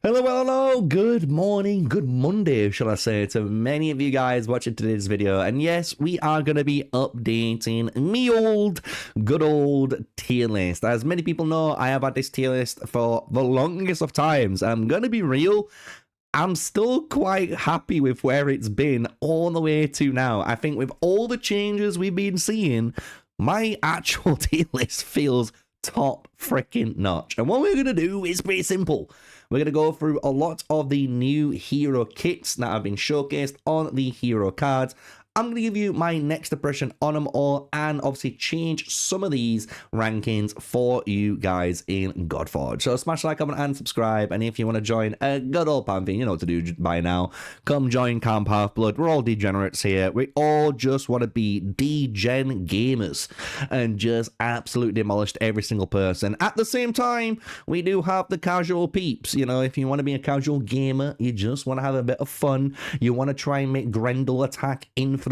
Hello, hello, good morning, good Monday, shall I say, to many of you guys watching today's video. And yes, we are going to be updating good old tier list. As many people know, I have had this tier list for the longest of times. I'm going to be real, I'm still quite happy with where it's been all the way to now. I think with all the changes we've been seeing, my actual tier list feels top freaking notch. And what we're going to do is pretty simple. We're going to go through a lot of the new hero kits that have been showcased on the hero cards. I'm going to give you my next impression on them all and obviously change some of these rankings for you guys in Godforge. So smash like, comment, and subscribe. And if you want to join a good old Pantheon, you know what to do by now. Come join Camp Half-Blood. We're all degenerates here. We all just want to be degen gamers and just absolutely demolish every single person. At the same time, we do have the casual peeps. You know, if you want to be a casual gamer, you just want to have a bit of fun, you want to try and make Grendel attack infinitely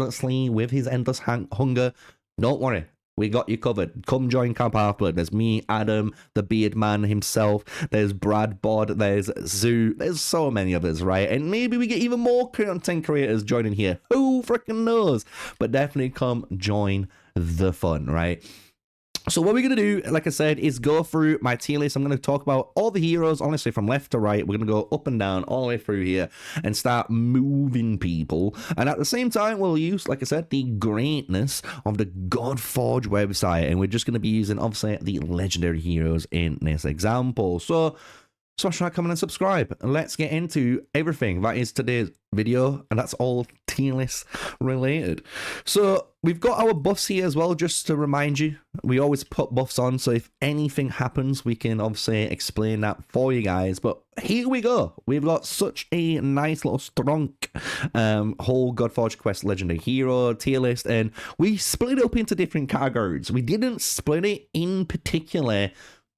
with his endless hunger, don't worry, we got you covered. Come join Camp Half-Blood. There's me, Adam, the Beard Man himself, there's Brad Bod, there's Zoo, there's so many of us, right? And maybe we get even more content creators joining here. Who freaking knows? But definitely come join the fun, right? So what we're going to do, like I said, is go through my tier list. I'm going to talk about all the heroes, honestly, from left to right. We're going to go up and down all the way through here and start moving people. And at the same time, we'll use, like I said, the greatness of the Godforge website. And we're just going to be using, obviously, the legendary heroes in this example. So smash like, comment, and subscribe. And let's get into everything that is today's video, and that's all tier list related. So we've got our buffs here as well, just to remind you. We always put buffs on, so if anything happens, we can obviously explain that for you guys. But here we go. We've got such a nice little strong whole Godforge Quest legendary hero tier list, and we split it up into different categories. We didn't split it in particular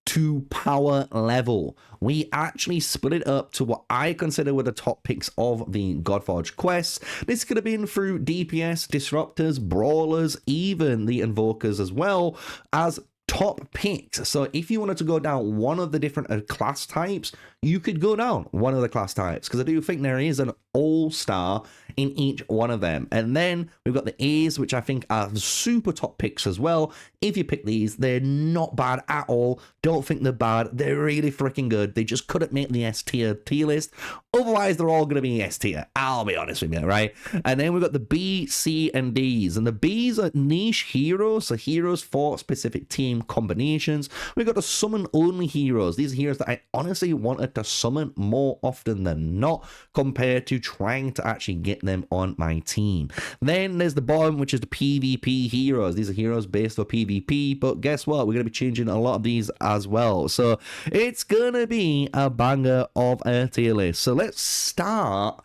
to power level. We actually split it up to what I consider were the top picks of the Godforge quests. This could have been through DPS, disruptors, brawlers, even the invokers as well as top picks. So if you wanted to go down one of the different class types, you could go down one of the class types, because I do think there is an all-star in each one of them. And then we've got the A's, which I think are super top picks as well. If you pick these, they're not bad at all. Don't think they're bad. They're really freaking good. They just couldn't make the S tier list. Otherwise, they're all going to be S tier. I'll be honest with you, right? And then we've got the B, C, and D's. And the B's are niche heroes, so heroes for specific team combinations. We've got the summon-only heroes. These are heroes that I honestly wanted to summon more often than not, compared to trying to actually get them on my team. Then there's the bottom, which is the PvP heroes. These are heroes based for PvP, but guess what? We're going to be changing a lot of these as well. So it's going to be a banger of a tier list. So let's start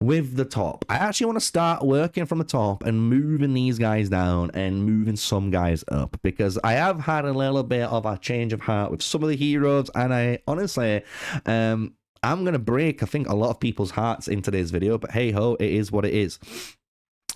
with the top. I actually want to start working from the top and moving these guys down and moving some guys up, because I have had a little bit of a change of heart with some of the heroes, and I honestly I'm going to break, I think, a lot of people's hearts in today's video, but hey ho, it is what it is.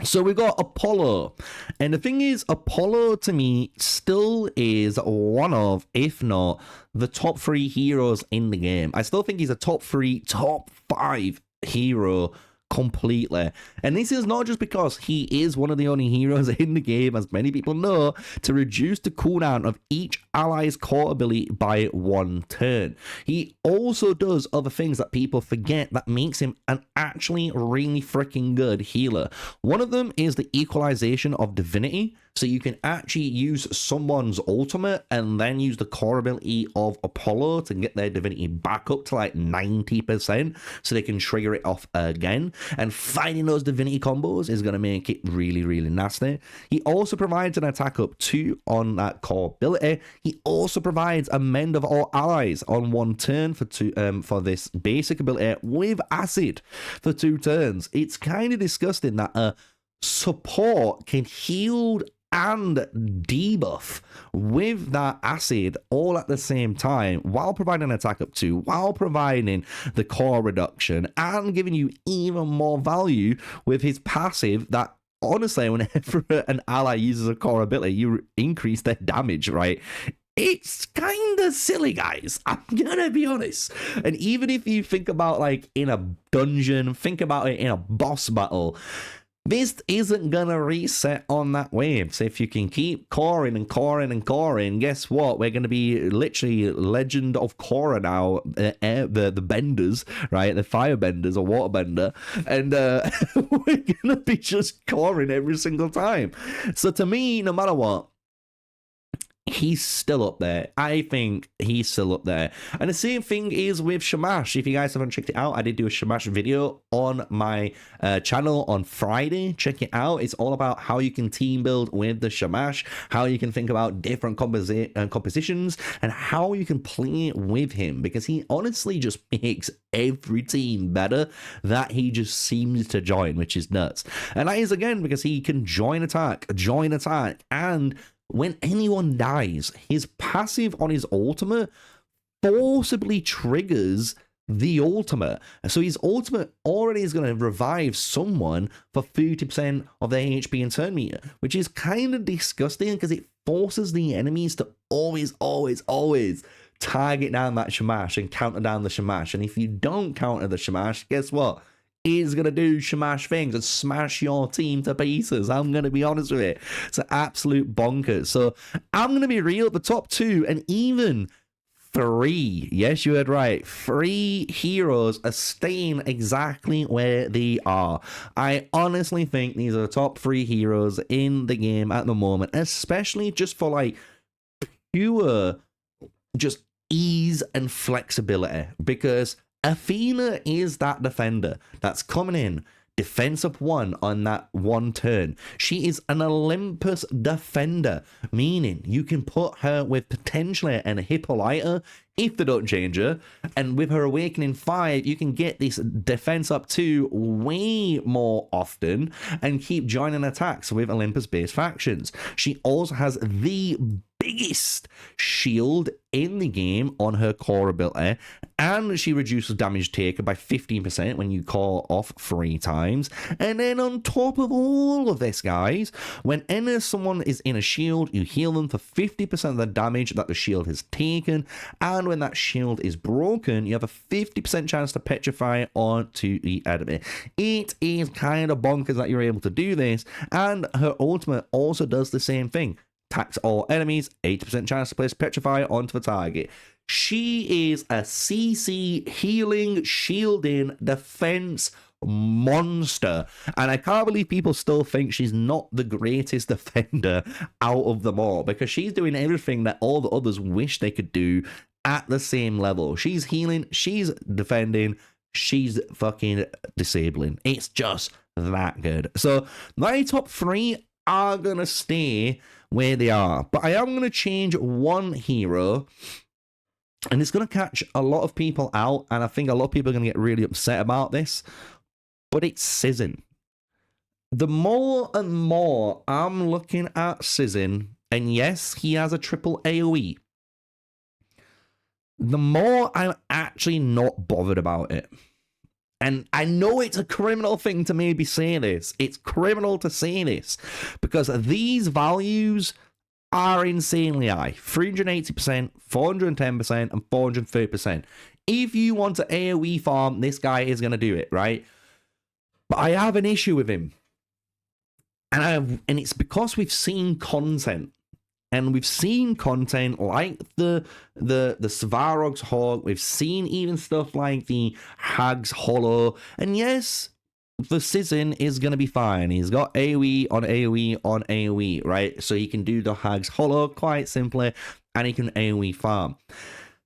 So we've got Apollo, and the thing is, Apollo to me still is one of, if not the top 3 heroes in the game. I still think he's a top 3, top 5 hero completely. And this is not just because he is one of the only heroes in the game, as many people know, to reduce the cooldown of each ally's core ability by 1 turn. He also does other things that people forget that makes him an actually really freaking good healer. One of them is the equalization of divinity. So you can actually use someone's ultimate and then use the core ability of Apollo to get their divinity back up to like 90%, so they can trigger it off again. And finding those divinity combos is going to make it really, really nasty. He also provides an attack up 2 on that core ability. He also provides a mend of all allies on 1 turn for this basic ability with acid for 2 turns. It's kind of disgusting that a support can heal and debuff with that acid all at the same time, while providing attack up 2, while providing the core reduction, and giving you even more value with his passive that, honestly, whenever an ally uses a core ability, you increase their damage, right? it's kind of silly, guys. I'm gonna be honest. And even if you think about like in a dungeon, think about it in a boss battle, this isn't gonna reset on that wave. So if you can keep coring and coring and coring, guess what? We're gonna be literally Legend of Korra now, the benders, right? The fire benders or water bender, and we're gonna be just coring every single time. So to me, no matter what, he's still up there. I think he's still up there. And the same thing is with Shamash. If you guys haven't checked it out, I did do a Shamash video on my channel on Friday. Check it out. It's all about how you can team build with the Shamash, how you can think about different compositions, and how you can play with him, because he honestly just makes every team better that he just seems to join, which is nuts. And that is, again, because he can join attack, and when anyone dies, his passive on his ultimate forcibly triggers the ultimate. So his ultimate already is going to revive someone for 30% of their HP and turn meter, which is kind of disgusting because it forces the enemies to always target down that Shamash and counter down the Shamash. And if you don't counter the Shamash, guess what? Is going to do Shamash things and smash your team to pieces. I'm going to be honest with it. It's an absolute bonkers. So I'm going to be real. The top two and even 3, yes, you heard right, 3 heroes are staying exactly where they are. I honestly think these are the top 3 heroes in the game at the moment, especially just for like pure just ease and flexibility, because Athena is that defender that's coming in, defense up 1 on that 1 turn. She is an Olympus defender, meaning you can put her with potentially an Hippolyta if they don't change her, and with her Awakening 5, you can get this defense up 2 way more often and keep joining attacks with Olympus-based factions. She also has the biggest shield in the game on her core ability, and she reduces damage taken by 15% when you call off 3 times. And then on top of all of this, guys, whenever someone is in a shield, you heal them for 50% of the damage that the shield has taken, and when that shield is broken, you have a 50% chance to petrify onto the enemy. It is kind of bonkers that you're able to do this, and her ultimate also does the same thing. Attacks all enemies, 80% chance to place Petrify onto the target. She is a CC healing, shielding, defense monster. And I can't believe people still think she's not the greatest defender out of them all, because she's doing everything that all the others wish they could do at the same level. She's healing, she's defending, she's fucking disabling. It's just that good. So my top 3 are gonna stay where they are, but I am going to change one hero, and it's going to catch a lot of people out, and I think a lot of people are going to get really upset about this, but it's Sizzin. The more and more I'm looking at Sizzin, and yes, he has a triple AoE, the more I'm actually not bothered about it. And I know it's a criminal thing to maybe say this. It's criminal to say this because these values are insanely high. 380%, 410%, and 430%. If you want to AoE farm, this guy is going to do it, right? But I have an issue with him. And it's because we've seen content. And we've seen content like the Svarog's Hawk. We've seen even stuff like the Hag's Hollow. And yes, the Sizzin is going to be fine. He's got AoE on AoE on AoE, right? So he can do the Hag's Hollow quite simply, and he can AoE farm.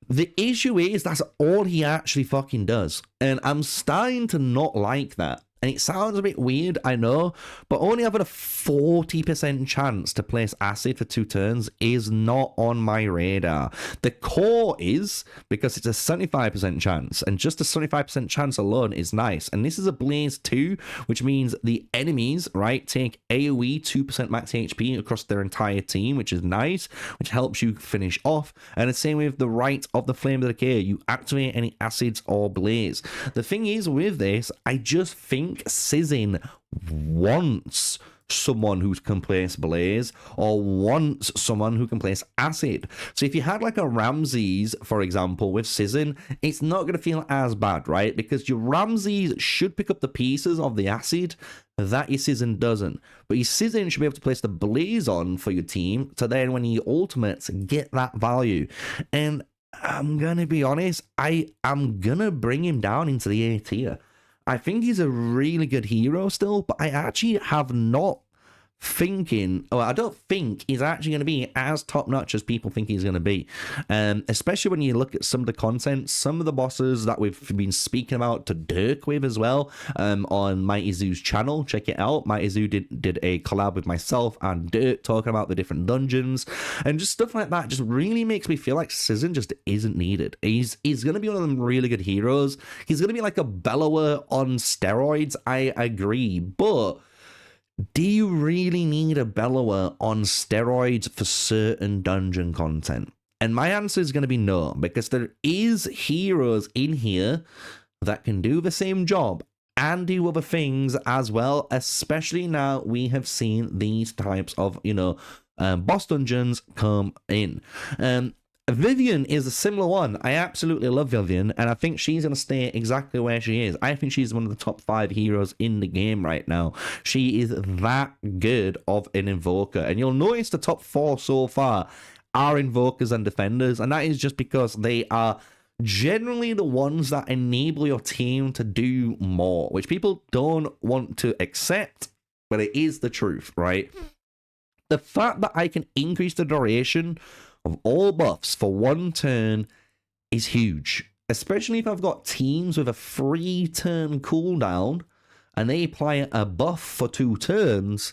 The issue is that's all he actually fucking does. And I'm starting to not like that. And it sounds a bit weird, I know, but only having a 40% chance to place acid for 2 turns is not on my radar. The core is, because it's a 75% chance, and just a 75% chance alone is nice. And this is a Blaze 2, which means the enemies, right, take AoE 2% max HP across their entire team, which is nice, which helps you finish off. And the same with the Rite of the Flame of Decay. You activate any acids or blaze. The thing is with this, I just think Sizzin wants someone who can place Blaze or wants someone who can place Acid. So if you had like a Ramses, for example, with Sizzin, it's not going to feel as bad, right? Because your Ramses should pick up the pieces of the Acid that your Sizzin doesn't. But your Sizzin should be able to place the Blaze on for your team, so then when you ultimates, get that value. And I'm going to be honest, I'm going to bring him down into the A tier. I think he's a really good hero still, but I actually have not I don't think he's actually going to be as top-notch as people think he's going to be. Especially when you look at some of the content, some of the bosses that we've been speaking about to Dirk with as well, on Mighty Zoo's channel. Check it out. Mighty Zoo did a collab with myself and Dirk talking about the different dungeons, and just stuff like that just really makes me feel like Sizzin just isn't needed. He's going to be one of them really good heroes. He's going to be like a bellower on steroids, I agree, but do you really need a bellower on steroids for certain dungeon content? And my answer is going to be no, because there is heroes in here that can do the same job and do other things as well, especially now we have seen these types of, boss dungeons come in. Viviane is a similar one. I absolutely love Viviane, and I think she's going to stay exactly where she is. I think she's one of the top 5 heroes in the game right now. She is that good of an invoker, and you'll notice the top 4 so far are invokers and defenders, and that is just because they are generally the ones that enable your team to do more, which people don't want to accept, but it is the truth, right? The fact that I can increase the duration of all buffs for 1 turn is huge, especially if I've got teams with a 3-turn cooldown and they apply a buff for 2 turns.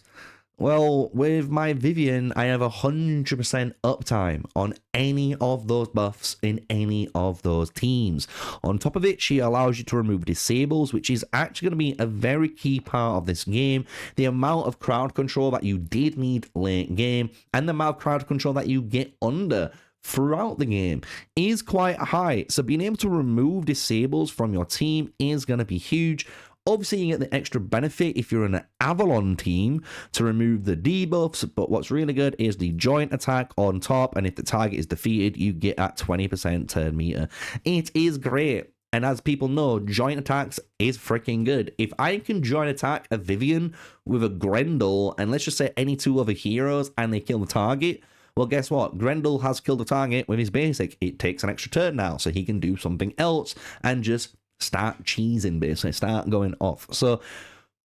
Well, with my Viviane, I have 100% uptime on any of those buffs in any of those teams. On top of it, she allows you to remove disables, which is actually going to be a very key part of this game. The amount of crowd control that you did need late game, and the amount of crowd control that you get under throughout the game is quite high. So being able to remove disables from your team is going to be huge. Obviously, you get the extra benefit if you're an Avalon team to remove the debuffs, but what's really good is the joint attack on top, and if the target is defeated, you get at 20% turn meter. It is great, and as people know, joint attacks is freaking good. If I can joint attack a Viviane with a Grendel, and let's just say any 2 other heroes, and they kill the target, well, guess what? Grendel has killed the target with his basic. It takes an extra turn now, so he can do something else and just start cheesing, basically, start going off. So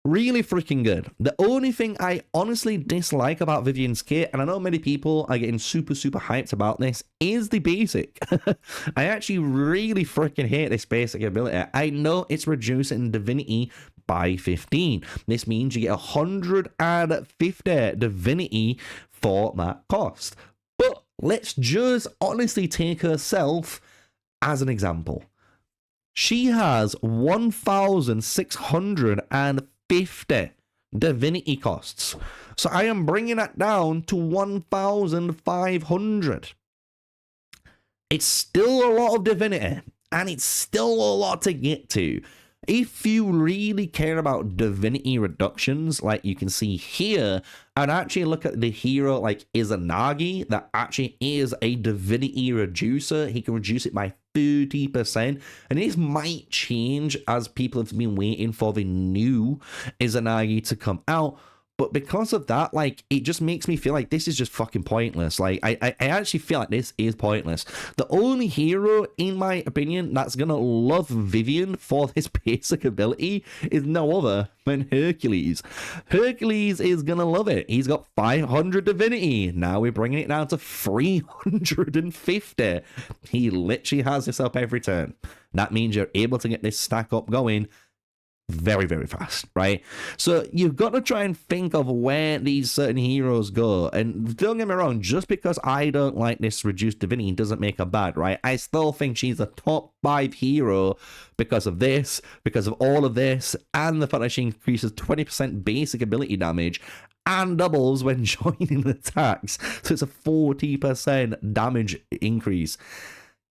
really freaking good. The only thing I honestly dislike about Viviane's kit, and I know many people are getting super hyped about this, is the basic. I actually really freaking hate this basic ability. I know it's reducing divinity by 15. This means you get 150 divinity for that cost. But let's just honestly take herself as an example. She has 1,650 divinity costs. So I am bringing that down to 1,500. It's still a lot of divinity, and it's still a lot to get to. If you really care about divinity reductions, like you can see here, and actually look at the hero like Izanagi, that actually is a divinity reducer. He can reduce it by 30%, and this might change as people have been waiting for the new Izanagi to come out. But because of that, like, it just makes me feel like this is just fucking pointless. Like, I actually feel like this is pointless. The only hero, in my opinion, that's gonna love Viviane for this basic ability is no other than Hercules. Hercules is gonna love it. He's got 500 divinity. Now we're bringing it down to 350. He literally has this up every turn. That means you're able to get this stack up going very fast, right? So you've got to try and think of where these certain heroes go. And don't get me wrong, just because I don't like this reduced divinity doesn't make her bad, right? I still think she's a top 5 hero because of this, because of all of this, and the fact that she increases 20% basic ability damage and doubles when joining attacks. So it's a 40% damage increase.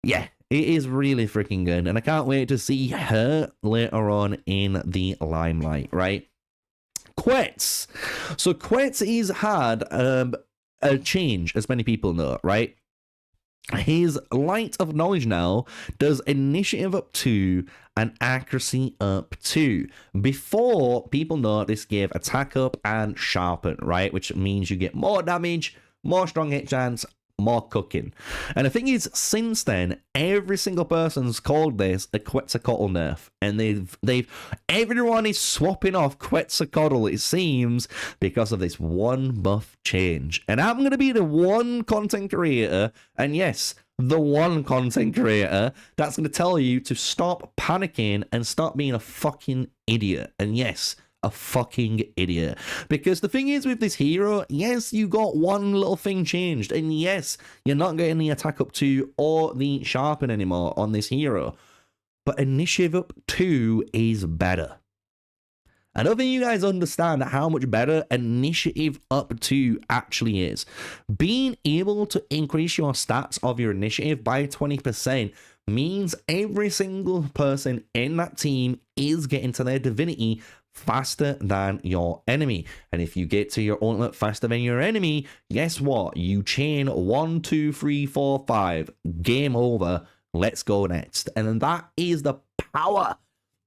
Yeah, it is really freaking good, and I can't wait to see her later on in the limelight, right? Quetz. So Quetz has had a change, as many people know, right? His Light of Knowledge now does initiative up 2 and accuracy up 2. Before, people know this gave attack up and sharpen, right? Which means you get more damage, more strong hit chance, more cooking. And the thing is, since then, every single person's called this a Quetzalcoatl nerf, and everyone is swapping off Quetzalcoatl, it seems, because of this one buff change. And I'm gonna be the one content creator, and yes, the one content creator that's gonna tell you to stop panicking and stop being a fucking idiot. And yes, a fucking idiot. Because the thing is with this hero, yes, you got one little thing changed, and yes, you're not getting the attack up 2 or the sharpen anymore on this hero, but initiative up 2 is better. I don't think you guys understand how much better initiative up 2 actually is. Being able to increase your stats of your initiative by 20% means every single person in that team is getting to their divinity faster than your enemy. And if you get to your ultimate faster than your enemy, guess what? You chain 1, 2, 3, 4, 5. Game over. Let's go next. And that is the power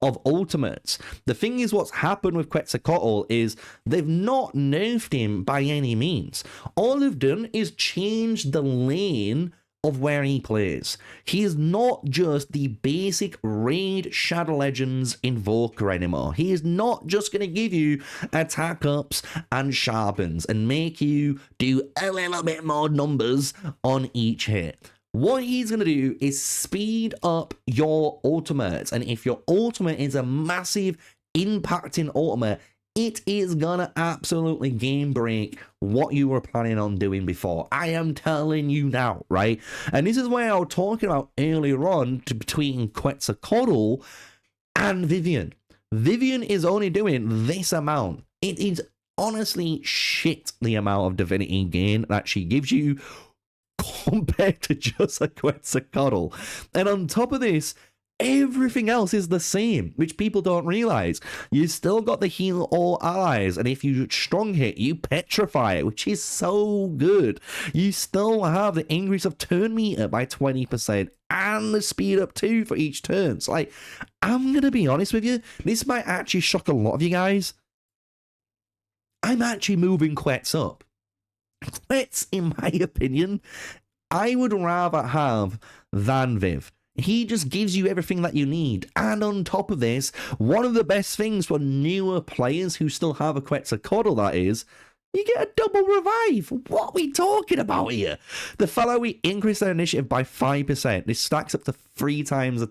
of ultimates. The thing is, what's happened with Quetzalcoatl is they've not nerfed him by any means. All they've done is change the lane of where he plays. He is not just the basic raid Shadow Legends invoker anymore. He is not just going to give you attack ups and sharpens and make you do a little bit more numbers on each hit. What he's going to do is speed up your ultimate, and if your ultimate is a massive impacting ultimate, it is gonna absolutely game break what you were planning on doing before. I am telling you now, right? And this is where I was talking about earlier on between Quetzalcoatl and Viviane. Viviane is only doing this amount. It is honestly shit the amount of divinity gain that she gives you compared to just a Quetzalcoatl. And on top of this, everything else is the same, which people don't realize. You still got the heal all allies, and if you strong hit, you petrify it, which is so good. You still have the increase of turn meter by 20% and the speed up 2 for each turn. So, like, I'm gonna be honest with you, this might actually shock a lot of you guys. I'm actually moving Quetz up. Quetz, in my opinion, I would rather have than Viv. He just gives you everything that you need. And on top of this, one of the best things for newer players who still have a Quetzalcoatl, that is, you get a double revive. What are we talking about here? The fellow, we increase their initiative by 5%. This stacks up to 3 times,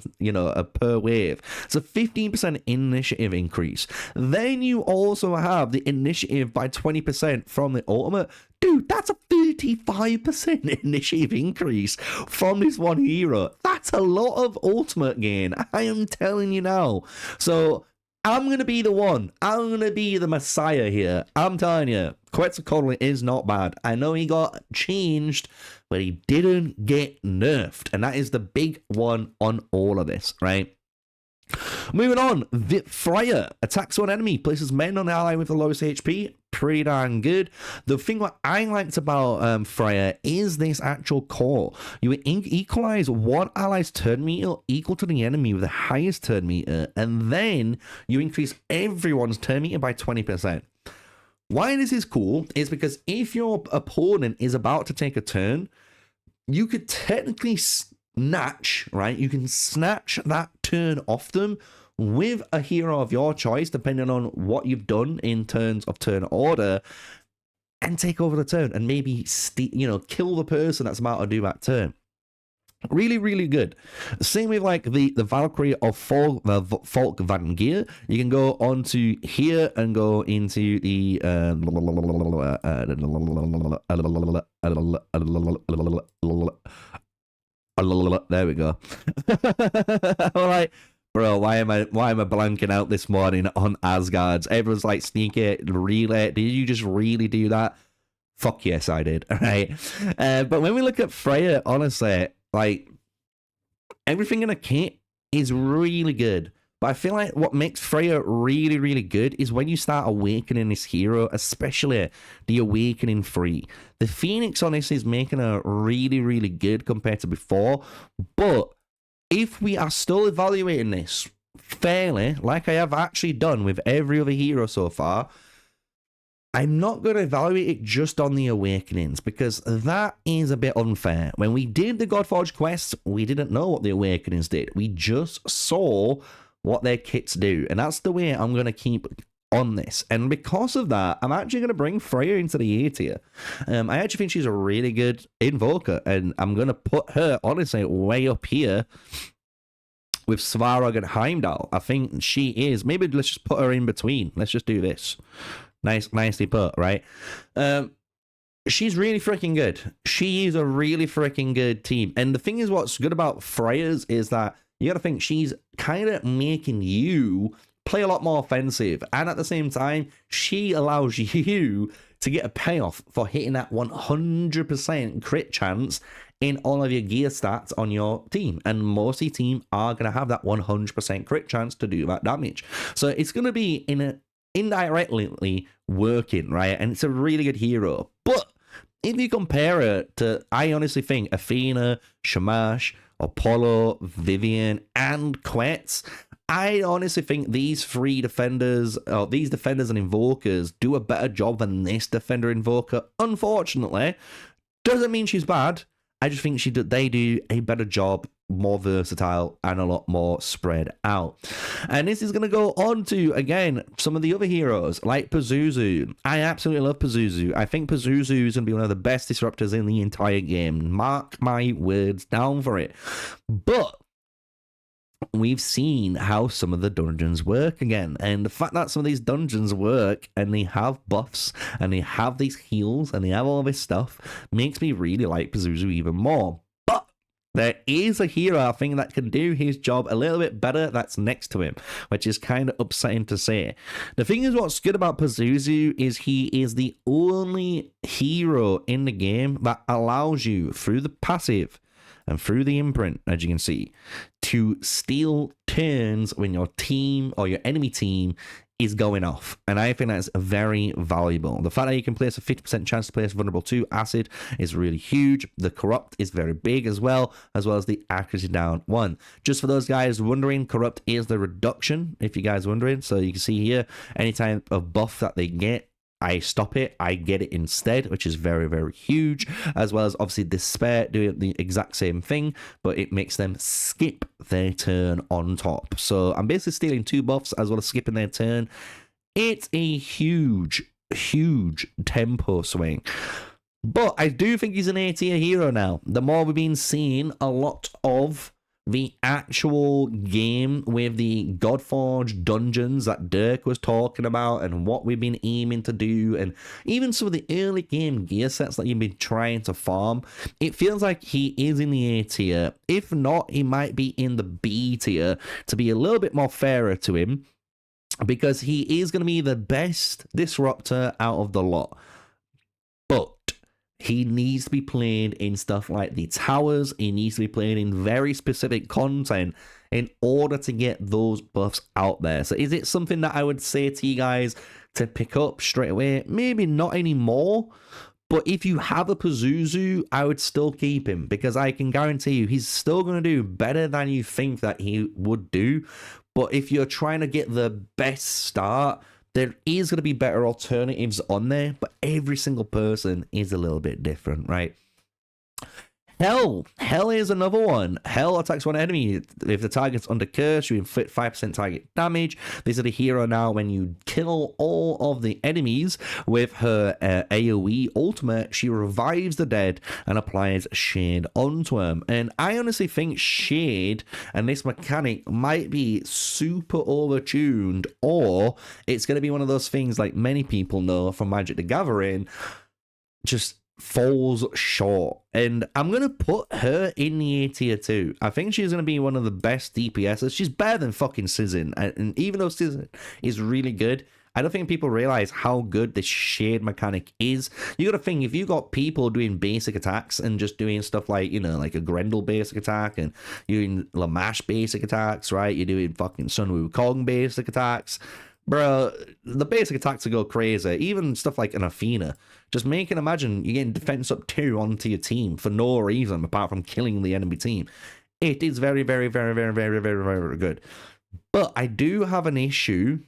per wave. So 15% initiative increase. Then you also have the initiative by 20% from the ultimate. Dude, that's a 35% initiative increase from this one hero. That's a lot of ultimate gain. I am telling you now. So I'm going to be the one. I'm going to be the messiah here. I'm telling you, Quetzalcoatl is not bad. I know he got changed, but he didn't get nerfed. And that is the big one on all of this, right? Moving on, Freya attacks one enemy, places men on the ally with the lowest HP. Pretty darn good. The thing what I liked about Freya is this actual core. You equalize one ally's turn meter equal to the enemy with the highest turn meter, and then you increase everyone's turn meter by 20%. Why this is cool is because if your opponent is about to take a turn, you could technically snatch, right? You can snatch that turn off them with a hero of your choice, depending on what you've done in terms of turn order, and take over the turn and maybe kill the person that's about to do that turn. Really, really good. Same with like the Valkyrie of Folk Vangear. You can go onto here and go into the there we go. All right. Bro, why am I blanking out this morning on Asgards? Everyone's like, Sneaky, really? Did you just really do that? Fuck yes, I did. All right. But when we look at Freya, honestly, like, everything in a kit is really good. But I feel like what makes Freya really, really good is when you start awakening this hero, especially the Awakening 3. The Phoenix on this is making her really, really good compared to before. But if we are still evaluating this fairly, like I have actually done with every other hero so far, I'm not going to evaluate it just on the Awakenings, because that is a bit unfair. When we did the Godforge quests, we didn't know what the Awakenings did. We just saw what their kits do, and that's the way I'm going to keep on this. And because of that, I'm actually going to bring Freya into the A tier. I actually think she's a really good invoker, and I'm going to put her, honestly, way up here with Svarog and Heimdall. I think she is. Maybe let's just put her in between. Let's just do this. Nicely put, right? She's really freaking good. She is a really freaking good team. And the thing is, what's good about Freya's is that you got to think she's kind of making you play a lot more offensive. And at the same time, she allows you to get a payoff for hitting that 100% crit chance in all of your gear stats on your team. And most of your team are going to have that 100% crit chance to do that damage. So it's going to be indirectly working, right? And it's a really good hero. But if you compare it to, I honestly think Athena, Shamash, Apollo, Viviane, and Quetz, I honestly think these three defenders, or these defenders and invokers, do a better job than this defender invoker. Unfortunately, doesn't mean she's bad. I just think they do a better job, more versatile, and a lot more spread out. And this is going to go on to, again, some of the other heroes, like Pazuzu. I absolutely love Pazuzu. I think Pazuzu is going to be one of the best disruptors in the entire game. Mark my words down for it. But we've seen how some of the dungeons work again, and the fact that some of these dungeons work and they have buffs and they have these heals and they have all this stuff makes me really like Pazuzu even more. But there is a hero I think that can do his job a little bit better that's next to him, which is kind of upsetting to say. The thing is, what's good about Pazuzu is he is the only hero in the game that allows you, through the passive and through the imprint, as you can see, to steal turns when your team or your enemy team is going off. And I think that's very valuable. The fact that you can place a 50% chance to place vulnerable to acid is really huge. The corrupt is very big as well as the accuracy down 1. Just for those guys wondering, corrupt is the reduction, if you guys are wondering. So you can see here, any type of buff that they get, I stop it, I get it instead, which is very, very huge, as well as obviously Despair doing the exact same thing, but it makes them skip their turn on top. So I'm basically stealing 2 buffs as well as skipping their turn. It's a huge tempo swing. But I do think he's an A tier hero now. The more we've been seeing a lot of the actual game with the Godforge dungeons that Dirk was talking about and what we've been aiming to do, and even some of the early game gear sets that you've been trying to farm, it feels like he is in the A tier. If not, he might be in the B tier to be a little bit more fairer to him, because he is going to be the best disruptor out of the lot. But he needs to be played in stuff like the towers. He needs to be played in very specific content in order to get those buffs out there. So is it something that I would say to you guys to pick up straight away? Maybe not anymore. But if you have a Pazuzu, I would still keep him, because I can guarantee you he's still going to do better than you think that he would do. But if you're trying to get the best start, there is going to be better alternatives on there, but every single person is a little bit different, right? Hell is another one. Hell attacks one enemy. If the target's under curse, you inflict 5% target damage. This is the hero now when you kill all of the enemies with her AoE ultimate. She revives the dead and applies Shade onto them. And I honestly think Shade and this mechanic might be super overtuned, or it's going to be one of those things like many people know from Magic the Gathering, just falls short. And I'm going to put her in the A tier too. I think she's going to be one of the best DPSs. She's better than fucking Sizzin. And even though Sizzin is really good, I don't think people realize how good this shade mechanic is. You gotta think, if you got people doing basic attacks and just doing stuff like, you know, like a Grendel basic attack, and you're doing Lamashtu basic attacks, right? You're doing fucking Sun Wukong basic attacks. Bro, the basic attacks will go crazy. Even stuff like an Athena. Just imagine you're getting defense up 2 onto your team for no reason apart from killing the enemy team. It is very, very, very, very, very, very, very good. But I do have an issue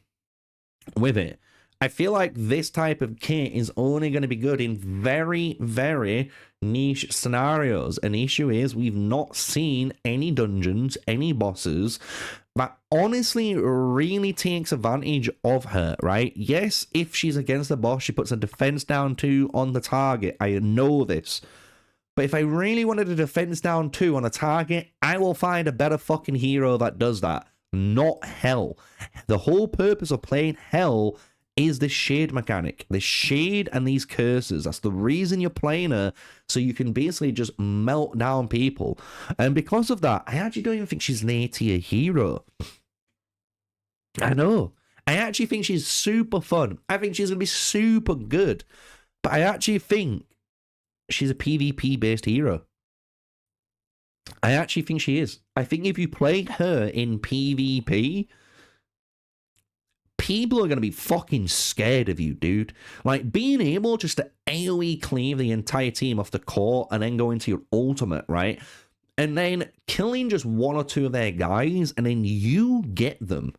with it. I feel like this type of kit is only going to be good in very, very niche scenarios. An issue is we've not seen any dungeons, any bosses that honestly really takes advantage of her, right? Yes, if she's against the boss, she puts a defense down 2 on the target. I know this. But if I really wanted a defense down 2 on a target, I will find a better fucking hero that does that. Not Hell. The whole purpose of playing Hell is the shade mechanic. The shade and these curses. That's the reason you're playing her, so you can basically just melt down people. And because of that, I actually don't even think she's an A-tier hero. I know. I actually think she's super fun. I think she's going to be super good. But I actually think she's a PvP-based hero. I actually think she is. I think if you play her in PvP, people are going to be fucking scared of you, dude. Like, being able just to AoE cleave the entire team off the court and then go into your ultimate, right? And then killing just 1 or 2 of their guys, and then you get them.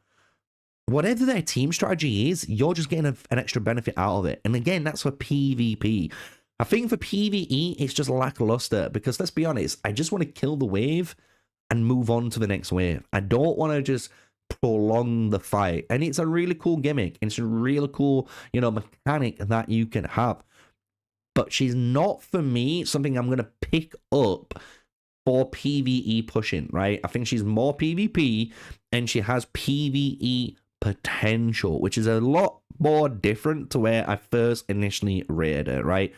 Whatever their team strategy is, you're just getting an extra benefit out of it. And again, that's for PvP. I think for PvE, it's just lackluster, because let's be honest, I just want to kill the wave and move on to the next wave. I don't want to just prolong the fight. And it's a really cool gimmick. It's a really cool, you know, mechanic that you can have. But she's not, for me, something I'm going to pick up for PvE pushing, right? I think she's more PvP, and she has PvE potential, which is a lot more different to where I first initially rated her, right?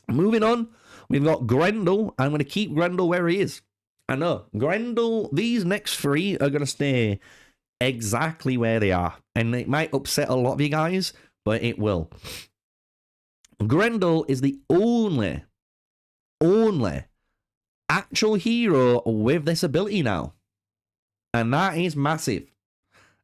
Moving on, we've got Grendel. I'm going to keep Grendel where he is. I know, Grendel, these next 3 are going to stay exactly where they are. And it might upset a lot of you guys, but it will. Grendel is the only actual hero with this ability now. And that is massive.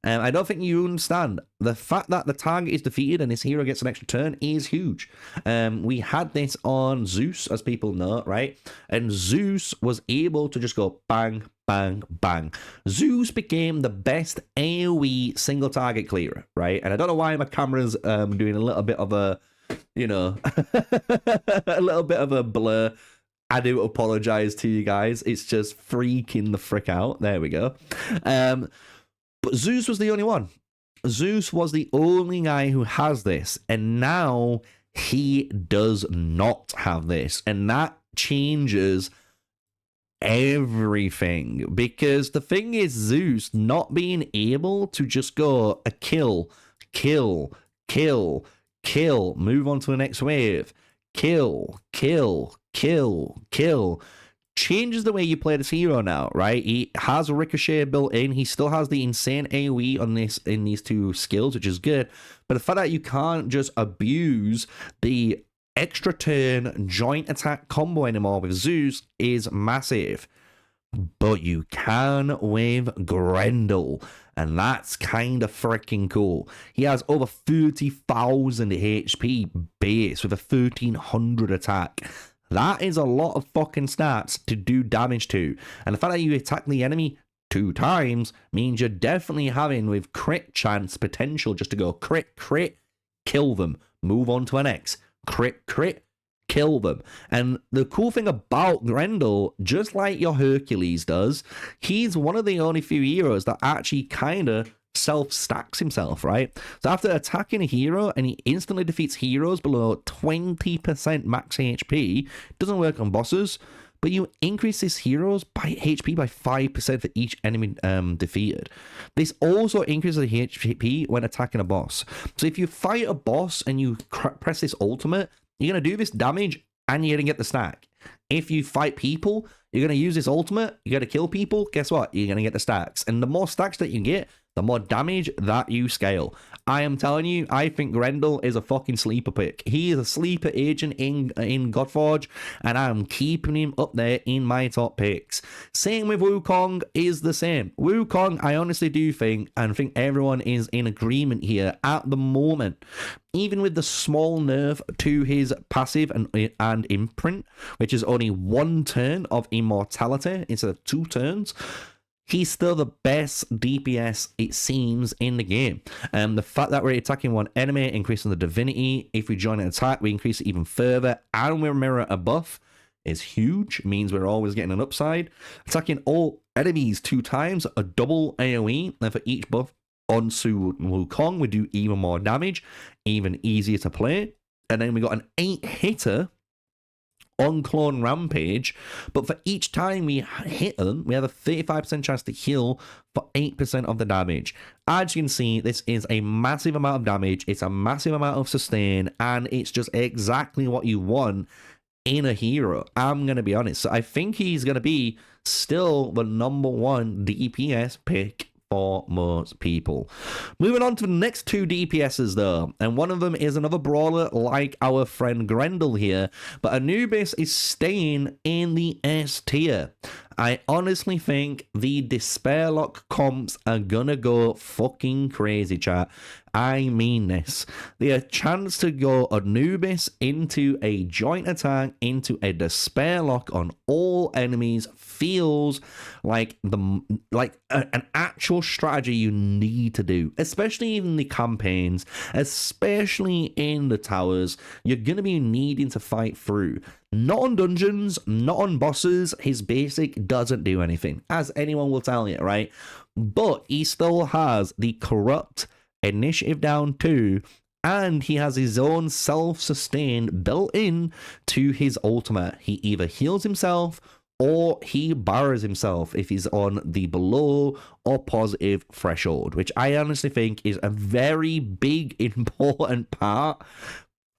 I don't think you understand. The fact that the target is defeated and this hero gets an extra turn is huge. We had this on Zeus, as people know, right? And Zeus was able to just go bang, bang, bang. Zeus became the best AoE single target clearer, right? And I don't know why my camera's doing a little bit of a, you know, a little bit of a blur. I do apologize to you guys. It's just freaking the frick out. There we go. But Zeus was the only one. Zeus was the only guy who has this. And now he does not have this. And that changes everything. Because the thing is, Zeus not being able to just go a kill, kill, kill, kill, move on to the next wave, kill, kill, kill, kill, changes the way you play this hero now, right? He has a ricochet built in. He still has the insane AoE on this in these 2 skills, which is good. But the fact that you can't just abuse the extra turn joint attack combo anymore with Zeus is massive. But you can with Grendel, and that's kind of freaking cool. He has over 30,000 HP base with a 1300 attack. That is a lot of fucking stats to do damage to. And the fact that you attack the enemy 2 times means you're definitely having, with crit chance potential, just to go crit, crit, kill them, move on to an X, crit, crit, kill them. And the cool thing about Grendel, just like your Hercules does, he's one of the only few heroes that actually kind of self-stacks himself, right? So after attacking a hero and he instantly defeats heroes below 20% max HP, doesn't work on bosses, but you increase this hero's by HP by 5% for each enemy defeated. This also increases the HP when attacking a boss. So if you fight a boss and you press this ultimate, you're going to do this damage and you're going to get the stack. If you fight people, you're going to use this ultimate, you're going to kill people, guess what? You're going to get the stacks. And the more stacks that you get, the more damage that you scale. I am telling you, I think Grendel is a fucking sleeper pick. He is a sleeper agent in Godforge, and I'm keeping him up there in my top picks. Same with Wukong is the same. Wukong, I honestly do think, and think everyone is in agreement here at the moment, even with the small nerf to his passive and imprint, which is only 1 turn of immortality instead of 2 turns, he's still the best DPS, it seems, in the game. The fact that we're attacking one enemy, increasing the divinity, if we join an attack, we increase it even further, and we mirror a buff, is huge. It means we're always getting an upside. Attacking all enemies 2 times, a double AoE, and for each buff on Wukong, we do even more damage, even easier to play. And then we got an 8-hitter on Clone Rampage, but for each time we hit them, we have a 35% chance to heal for 8% of the damage. As you can see, this is a massive amount of damage, it's a massive amount of sustain, and it's just exactly what you want in a hero. I'm going to be honest. So I think he's going to be still the #1 DPS pick for most people. Moving on to the next 2 DPSs though, and one of them is another brawler like our friend Grendel here, but Anubis is staying in the S tier. I honestly think the Despair Lock comps are gonna go fucking crazy, chat. I mean this. The chance to go Anubis into a joint attack, into a Despair Lock on all enemies feels like an actual strategy you need to do, especially in the campaigns, especially in the towers. You're gonna be needing to fight through. Not on dungeons, not on bosses. His basic doesn't do anything, as anyone will tell you, right? But he still has the corrupt initiative down too, and he has his own self-sustain built in to his ultimate. He either heals himself or he borrows himself if he's on the below or positive threshold, which I honestly think is a very big, important part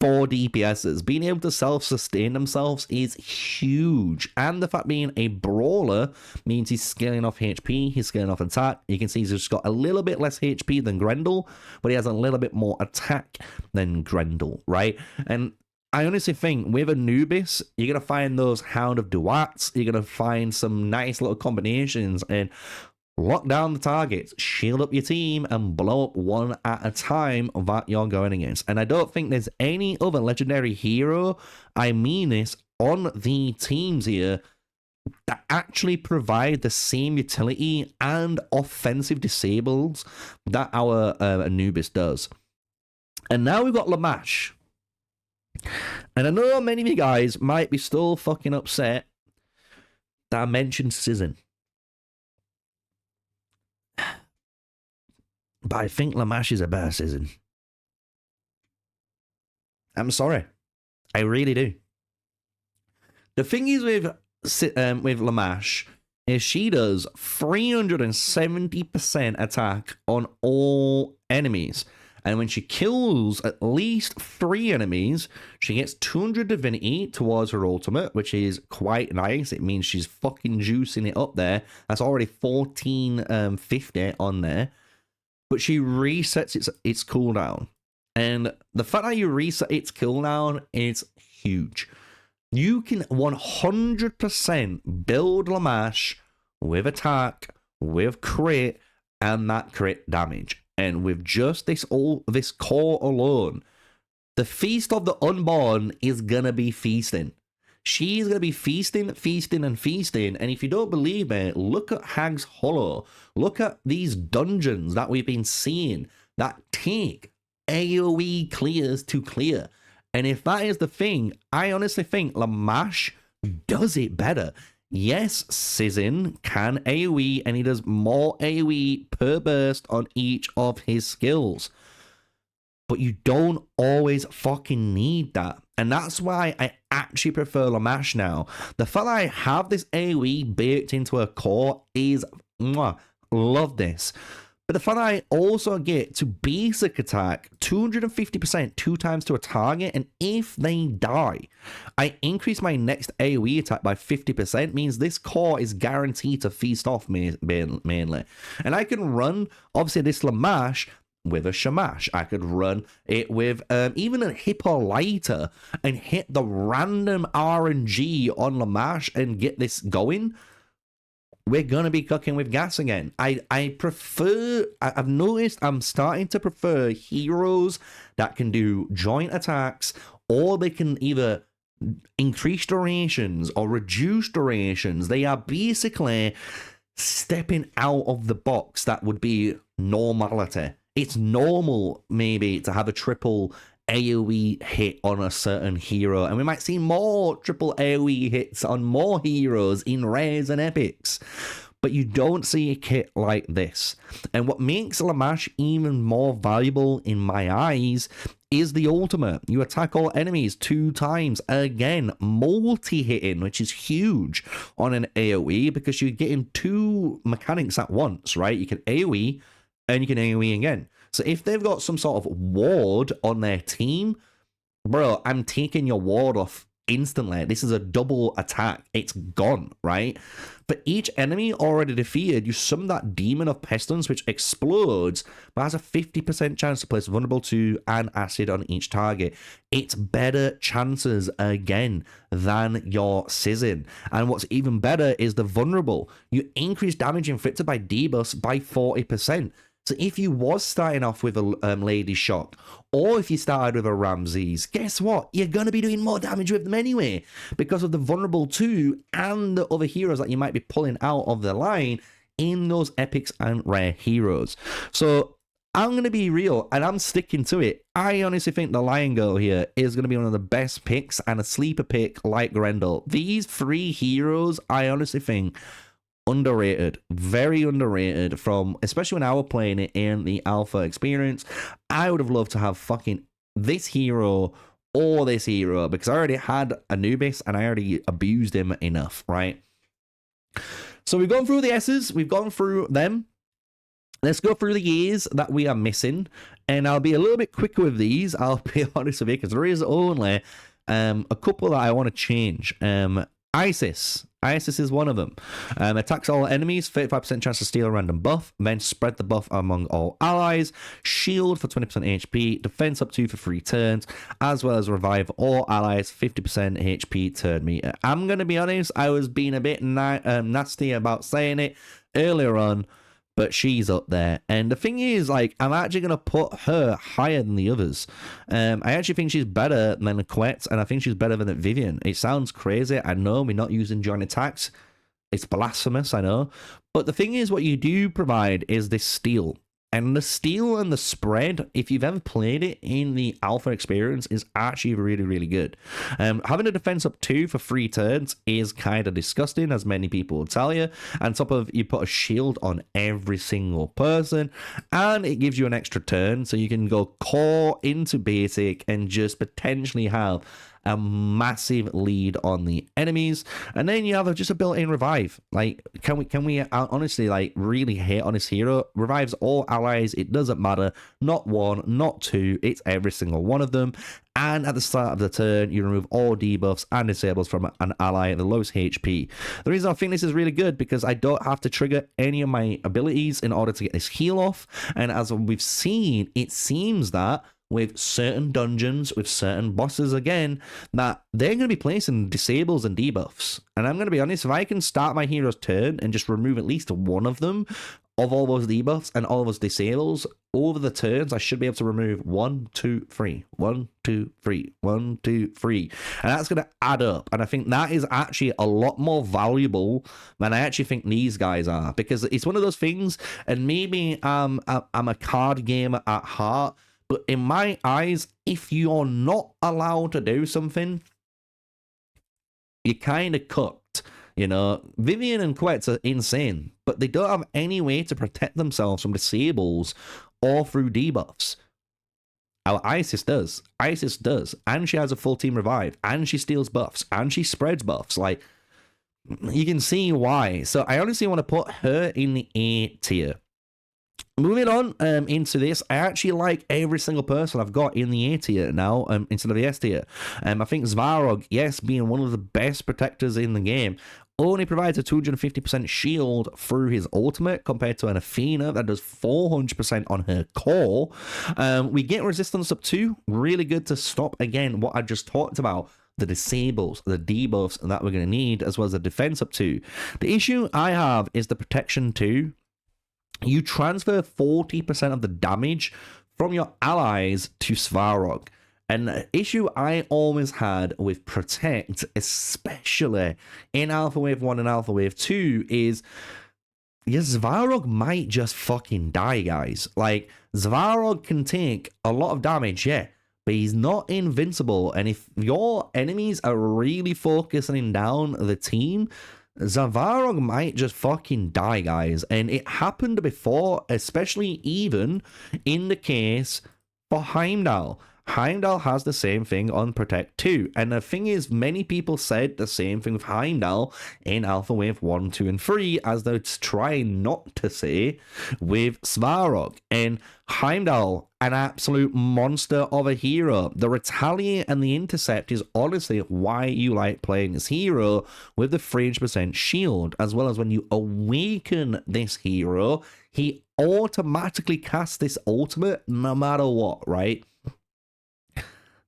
for DPSs. Being able to self-sustain themselves is huge, and the fact being a brawler means he's scaling off HP, he's scaling off attack. You can see he's just got a little bit less HP than Grendel, but he has a little bit more attack than Grendel, right? And I honestly think with Anubis, you're going to find those Hound of Duats, you're going to find some nice little combinations, and lock down the targets, shield up your team, and blow up one at a time that you're going against. And I don't think there's any other legendary hero, I mean this, on the teams here that actually provide the same utility and offensive disables that our Anubis does. And now we've got Lamashtu. And I know many of you guys might be still fucking upset that I mentioned Sizzin. But I think Lamashtu is a better Sizzin. I'm sorry. I really do. The thing is with Lamashtu is she does 370% attack on all enemies. And when she kills at least 3 enemies, she gets 200 divinity towards her ultimate, which is quite nice. It means she's fucking juicing it up there. That's already 1450 on there. But she resets its cooldown. And the fact that you reset its cooldown is huge. You can 100% build Lamashtu with attack, with crit, and that crit damage. And with just this core alone, the Feast of the Unborn is gonna be feasting. She's going to be feasting, feasting, and feasting. And if you don't believe me, look at Hag's Hollow. Look at these dungeons that we've been seeing that take AoE clears to clear. And if that is the thing, I honestly think Lamashtu does it better. Yes, Sizzin can AoE, and he does more AoE per burst on each of his skills. But you don't always fucking need that. And that's why I actually prefer Lamashtu now. The fact that I have this AoE baked into her core is, love this. But the fact that I also get to basic attack 250% 2 times to a target, and if they die, I increase my next AoE attack by 50%, means this core is guaranteed to feast off mainly. And I can run, obviously, this Lamashtu with a Shamash. I could run it with even a Hippolyta and hit the random RNG on Lamashtu and get this going. We're going to be cooking with gas again. I've noticed I'm starting to prefer heroes that can do joint attacks, or they can either increase durations or reduce durations. They are basically stepping out of the box that would be normality. It's normal maybe to have a triple AoE hit on a certain hero, and we might see more triple AoE hits on more heroes in rares and epics, but you don't see a kit like this. And what makes Lamashtu even more valuable in my eyes is the ultimate. You attack all enemies 2 times, again multi-hitting, which is huge on an AoE because you're getting 2 mechanics at once, right? You can AoE and you can AoE again. So if they've got some sort of ward on their team, bro, I'm taking your ward off instantly. This is a double attack. It's gone, right? For each enemy already defeated, you summon that Demon of Pestilence, which explodes, but has a 50% chance to place vulnerable to and acid on each target. It's better chances again than your Sizzin. And what's even better is the vulnerable. You increase damage inflicted by debuffs by 40%. So if you was starting off with a Lady Shock, or if you started with a Ramses, guess what? You're going to be doing more damage with them anyway, because of the vulnerable 2 and the other heroes that you might be pulling out of the line in those epics and rare heroes. So I'm going to be real, and I'm sticking to it. I honestly think the Lion Girl here is going to be one of the best picks, and a sleeper pick like Grendel. These 3 heroes, I honestly think, underrated, very underrated, from especially when I was playing it in the alpha experience. I would have loved to have fucking this hero or this hero, because I already had Anubis and I already abused him enough, right? So we've gone through the S's, we've gone through them. Let's go through the E's that we are missing, and I'll be a little bit quicker with these, I'll be honest with you, because there is only a couple that I want to change. Isis is one of them. Attacks all enemies, 35% chance to steal a random buff, then spread the buff among all allies, shield for 20% HP, defense up to for 3 turns, as well as revive all allies, 50% HP turn meter. I'm going to be honest, I was being a bit nasty about saying it earlier on, but she's up there. And the thing is, like, I'm actually going to put her higher than the others. I actually think she's better than Quetzalcoatl, and I think she's better than Viviane. It sounds crazy. I know we're not using joint attacks. It's blasphemous, I know. But the thing is, what you do provide is this steal. And the steal and the spread, if you've ever played it in the alpha experience, is actually really, really good. Having a defense up 2 for 3 turns is kind of disgusting, as many people will tell you. On top of, you put a shield on every single person, and it gives you an extra turn, so you can go core into basic and just potentially have a massive lead on the enemies. And then you have just a built-in revive. Like, can we honestly, like, really hate on this hero? Revives all allies, it doesn't matter, not 1, not 2, it's every single one of them. And at the start of the turn, you remove all debuffs and disables from an ally at the lowest HP. The reason I think this is really good, because I don't have to trigger any of my abilities in order to get this heal off. And as we've seen, it seems that with certain dungeons, with certain bosses again, that they're going to be placing disables and debuffs. And I'm going to be honest, if I can start my hero's turn and just remove at least one of them, of all those debuffs and all those disables, over the turns, I should be able to remove 1, 2, 3, 1, 2, 3, 1, 2, 3. And that's going to add up. And I think that is actually a lot more valuable than I actually think these guys are. Because it's one of those things, and maybe I'm a card gamer at heart, but in my eyes, if you're not allowed to do something, you're kind of cooked. You know, Viviane and Quetzalcoatl are insane, but they don't have any way to protect themselves from disables or through debuffs. Our Isis does. Isis does. And she has a full team revive. And she steals buffs. And she spreads buffs. Like, you can see why. So I honestly want to put her in the A tier. Moving on into this, I actually like every single person I've got in the A tier now instead of the S tier. I think Svarog, yes, being one of the best protectors in the game, only provides a 250% shield through his ultimate compared to an Athena that does 400% on her core. We get resistance up 2, really good to stop, again, what I just talked about, the disables, the debuffs that we're going to need, as well as the defense up 2. The issue I have is the protection 2. You transfer 40% of the damage from your allies to Svarog. And the issue I always had with Protect, especially in Alpha Wave 1 and Alpha Wave 2, is Svarog might just fucking die, guys. Like, Svarog can take a lot of damage, yeah, but he's not invincible. And if your enemies are really focusing down the team, Svarog might just fucking die, guys. And it happened before, especially even in the case for Heimdall. Heimdall has the same thing on Protect 2. And the thing is, many people said the same thing with Heimdall in Alpha Wave 1, 2, and 3, as they're trying not to say with Svarog. And Heimdall, an absolute monster of a hero. The Retaliate and the Intercept is honestly why you like playing this hero with the 300% shield, as well as when you awaken this hero, he automatically casts this ultimate no matter what, right?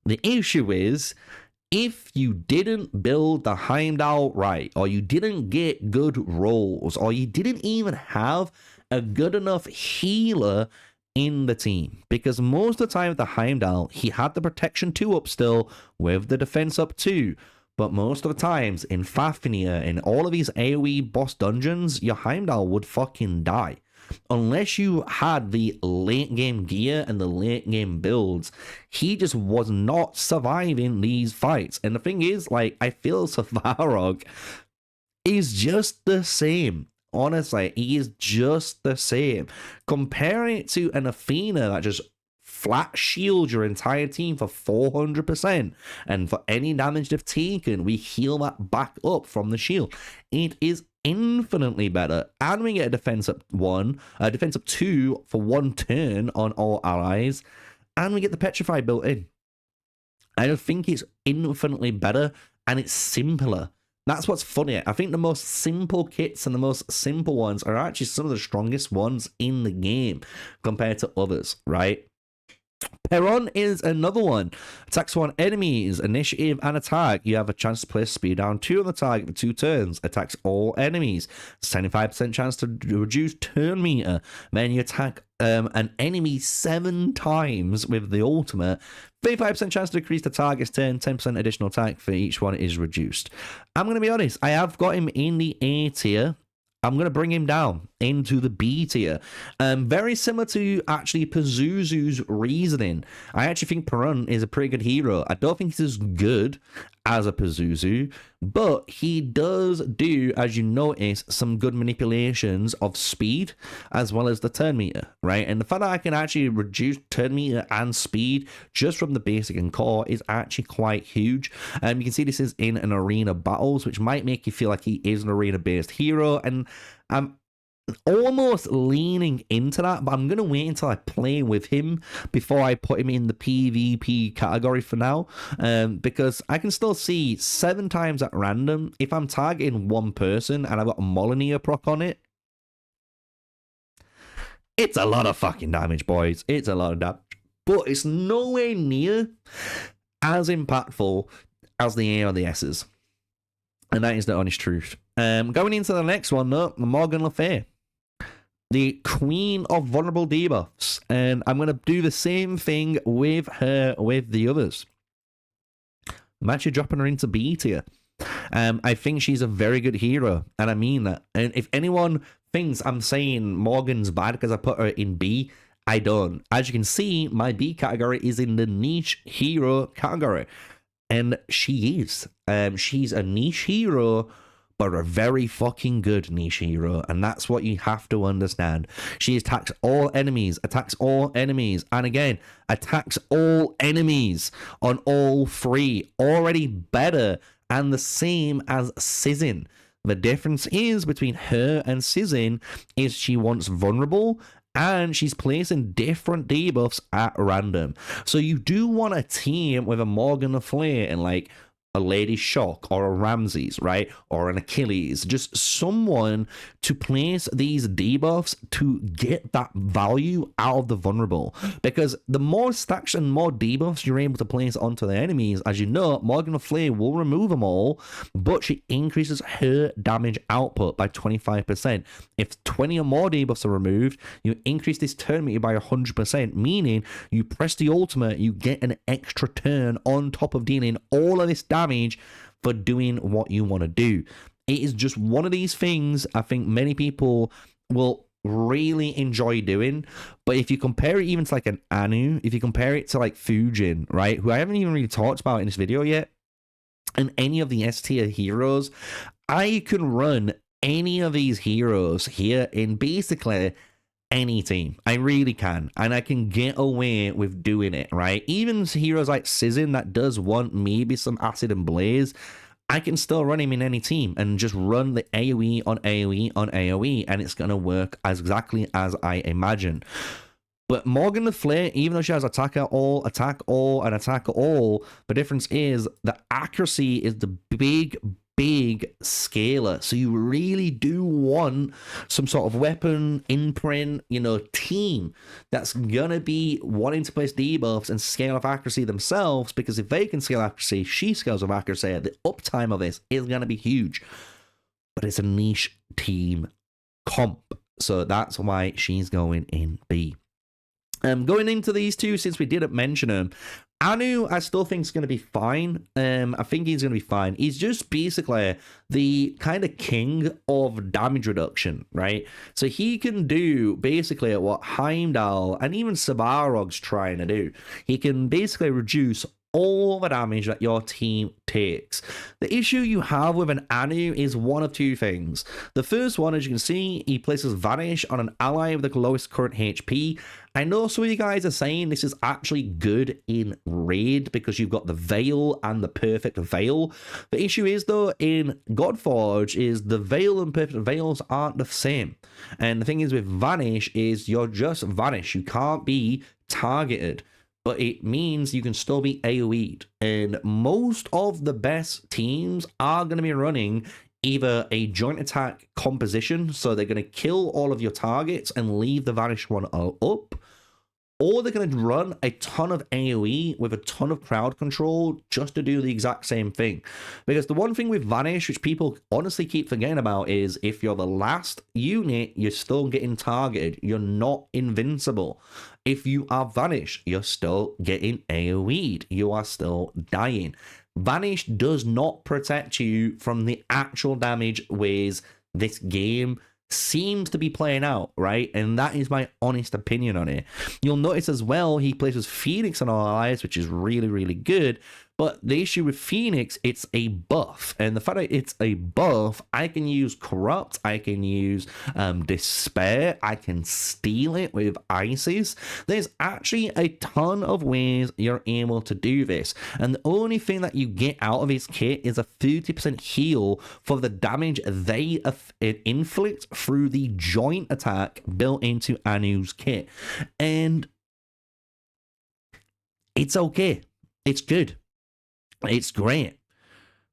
The issue is, if you didn't build the Heimdall right, or you didn't get good rolls, or you didn't even have a good enough healer in the team, because most of the time with the Heimdall, he had the protection 2 up still with the defense up 2. But most of the times in Fafnir, in all of these AoE boss dungeons, your Heimdall would fucking die. Unless you had the late game gear and the late game builds, he just was not surviving these fights. And the thing is, like, I feel Svarog is just the same. Honestly, he is just the same. Comparing it to an Athena that just flat shield your entire team for 400%, and for any damage they've taken, we heal that back up from the shield. It is infinitely better, and we get a defense up 1, a defense up 2 for 1 turn on all allies, and we get the petrify built in. I don't think it's infinitely better, and it's simpler. That's what's funny. I think the most simple kits and the most simple ones are actually some of the strongest ones in the game compared to others, right? Perun is another one. Attacks 1 enemies, initiative and attack. You have a chance to place speed down 2 on the target for 2 turns. Attacks all enemies. 75% chance to reduce turn meter. Then you attack an enemy 7 times with the ultimate. 35% chance to decrease the target's turn. 10% additional attack for each one is reduced. I'm going to be honest, I have got him in the A tier. I'm going to bring him down into the B tier. Very similar to actually Pazuzu's reasoning. I actually think Perun is a pretty good hero. I don't think he's as good as a Pazuzu, but he does do, as you notice, some good manipulations of speed as well as the turn meter, right? And the fact that I can actually reduce turn meter and speed just from the basic and core is actually quite huge. You can see this is in an arena battles, which might make you feel like he is an arena-based hero, and I'm almost leaning into that, but I'm going to wait until I play with him before I put him in the PvP category for now, because I can still see 7 times at random, if I'm targeting one person and I've got a Molineer proc on it, it's a lot of fucking damage, boys. It's a lot of damage, but it's nowhere near as impactful as the A or the S's, and that is the honest truth. Going into the next one, though, Morgan Le Fay, the queen of vulnerable debuffs, and I'm going to do the same thing with her with the others. I'm actually dropping her into B tier. I think she's a very good hero, and I mean that. And if anyone thinks I'm saying Morgan's bad because I put her in B, I don't. As you can see, my B category is in the niche hero category, and she is. She's a niche hero, but a very fucking good niche hero, and that's what you have to understand. She attacks all enemies, and again, attacks all enemies on all 3. Already better and the same as Sizzin. The difference is between her and Sizzin is she wants vulnerable, and she's placing different debuffs at random. So you do want a team with a Morgan Le Fay and like a Lady Shock or a Ramses, right? Or an Achilles, just someone to place these debuffs to get that value out of the vulnerable. Because the more stacks and more debuffs you're able to place onto the enemies, as you know, Morgan Le Fay will remove them all, but she increases her damage output by 25%. If 20 or more debuffs are removed, you increase this turn meter by 100%, meaning you press the ultimate, you get an extra turn on top of dealing all of this damage for doing what you want to do. It is just one of these things I think many people will really enjoy doing. But if you compare it even to like an Anu, if you compare it to like Fujin, right, who I haven't even really talked about in this video yet, and any of the S tier heroes, I can run any of these heroes here in basically any team. I really can, and I can get away with doing it, right? Even heroes like Sizzin that does want maybe some acid and blaze, I can still run him in any team and just run the AoE on AoE on AoE, and it's gonna work as exactly as I imagine. But Morgan Le Fay, even though she has attack all, and attack all, the difference is the accuracy is the big scaler. So you really do want some sort of weapon imprint, you know, team that's gonna be wanting to place debuffs and scale off accuracy themselves, because if they can scale accuracy, she scales off accuracy. The uptime of this is gonna be huge. But it's a niche team comp, so that's why she's going in B. Going into these two, since we didn't mention them, Anu, I still think is going to be fine. I think he's going to be fine. He's just basically the kind of king of damage reduction, right? So he can do basically what Heimdall and even Sabarog's trying to do. He can basically reduce all the damage that your team takes. The issue you have with an Anu is one of two things. The first one, as you can see, he places Vanish on an ally with the lowest current HP. I know some of you guys are saying this is actually good in Raid because you've got the Veil and the Perfect Veil. The issue is, though, in Godforge is the Veil and Perfect Veils aren't the same. And the thing is with Vanish is you're just Vanish. You can't be targeted. But it means you can still be AoE'd. And most of the best teams are going to be running either a joint attack composition, so they're going to kill all of your targets and leave the Vanish one up, or they're going to run a ton of AoE with a ton of crowd control just to do the exact same thing. Because the one thing with Vanish, which people honestly keep forgetting about, is if you're the last unit, you're still getting targeted. You're not invincible. If you are Vanish, you're still getting AoE'd. You are still dying. Vanish does not protect you from the actual damage ways this game seems to be playing out, right? And that is my honest opinion on it. You'll notice as well, he places Phoenix on all allies, which is really, really good. But the issue with Phoenix, it's a buff. And the fact that it's a buff, I can use Corrupt, I can use Despair, I can steal it with Isis. There's actually a ton of ways you're able to do this. And the only thing that you get out of his kit is a 30% heal for the damage they inflict through the joint attack built into Anu's kit. And it's okay. It's good. It's great,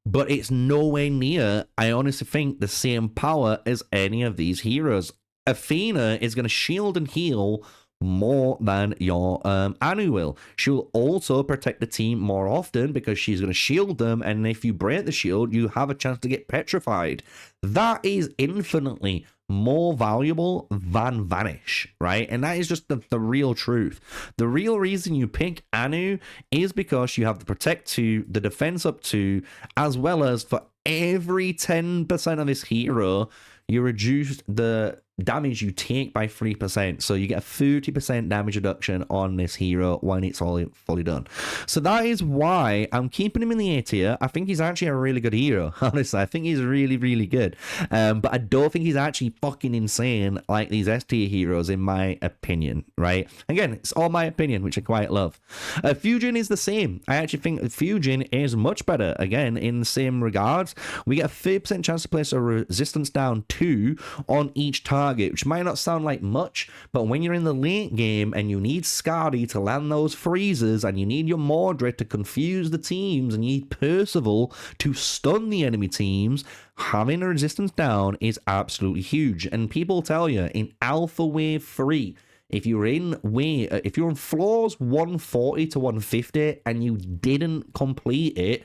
but it's nowhere near, I honestly think, the same power as any of these heroes. Athena is going to shield and heal more than your Anu will. She'll also protect the team more often because she's going to shield them, and if you break the shield, you have a chance to get petrified. That is infinitely more valuable than Vanish, right? And that is just the real truth. The real reason you pick Anu is because you have the Protect 2, the Defense up 2, as well as for every 10% of this hero, you reduce the damage you take by 3%. So you get a 30% damage reduction on this hero when it's all fully done. So that is why I'm keeping him in the A tier. I think he's actually a really good hero. Honestly, I think he's really, really good. But I don't think he's actually fucking insane like these S tier heroes, in my opinion, right? Again, it's all my opinion, which I quite love. Fujin is the same. I actually think Fujin is much better, again, in the same regards. We get a 30% chance to place a resistance down 2 on each target target, which might not sound like much, but when you're in the late game and you need Skadi to land those freezes, and you need your Mordred to confuse the teams, and you need Percival to stun the enemy teams, having a resistance down is absolutely huge. And people tell you in Alpha Wave 3, if you're in floors 140 to 150 and you didn't complete it,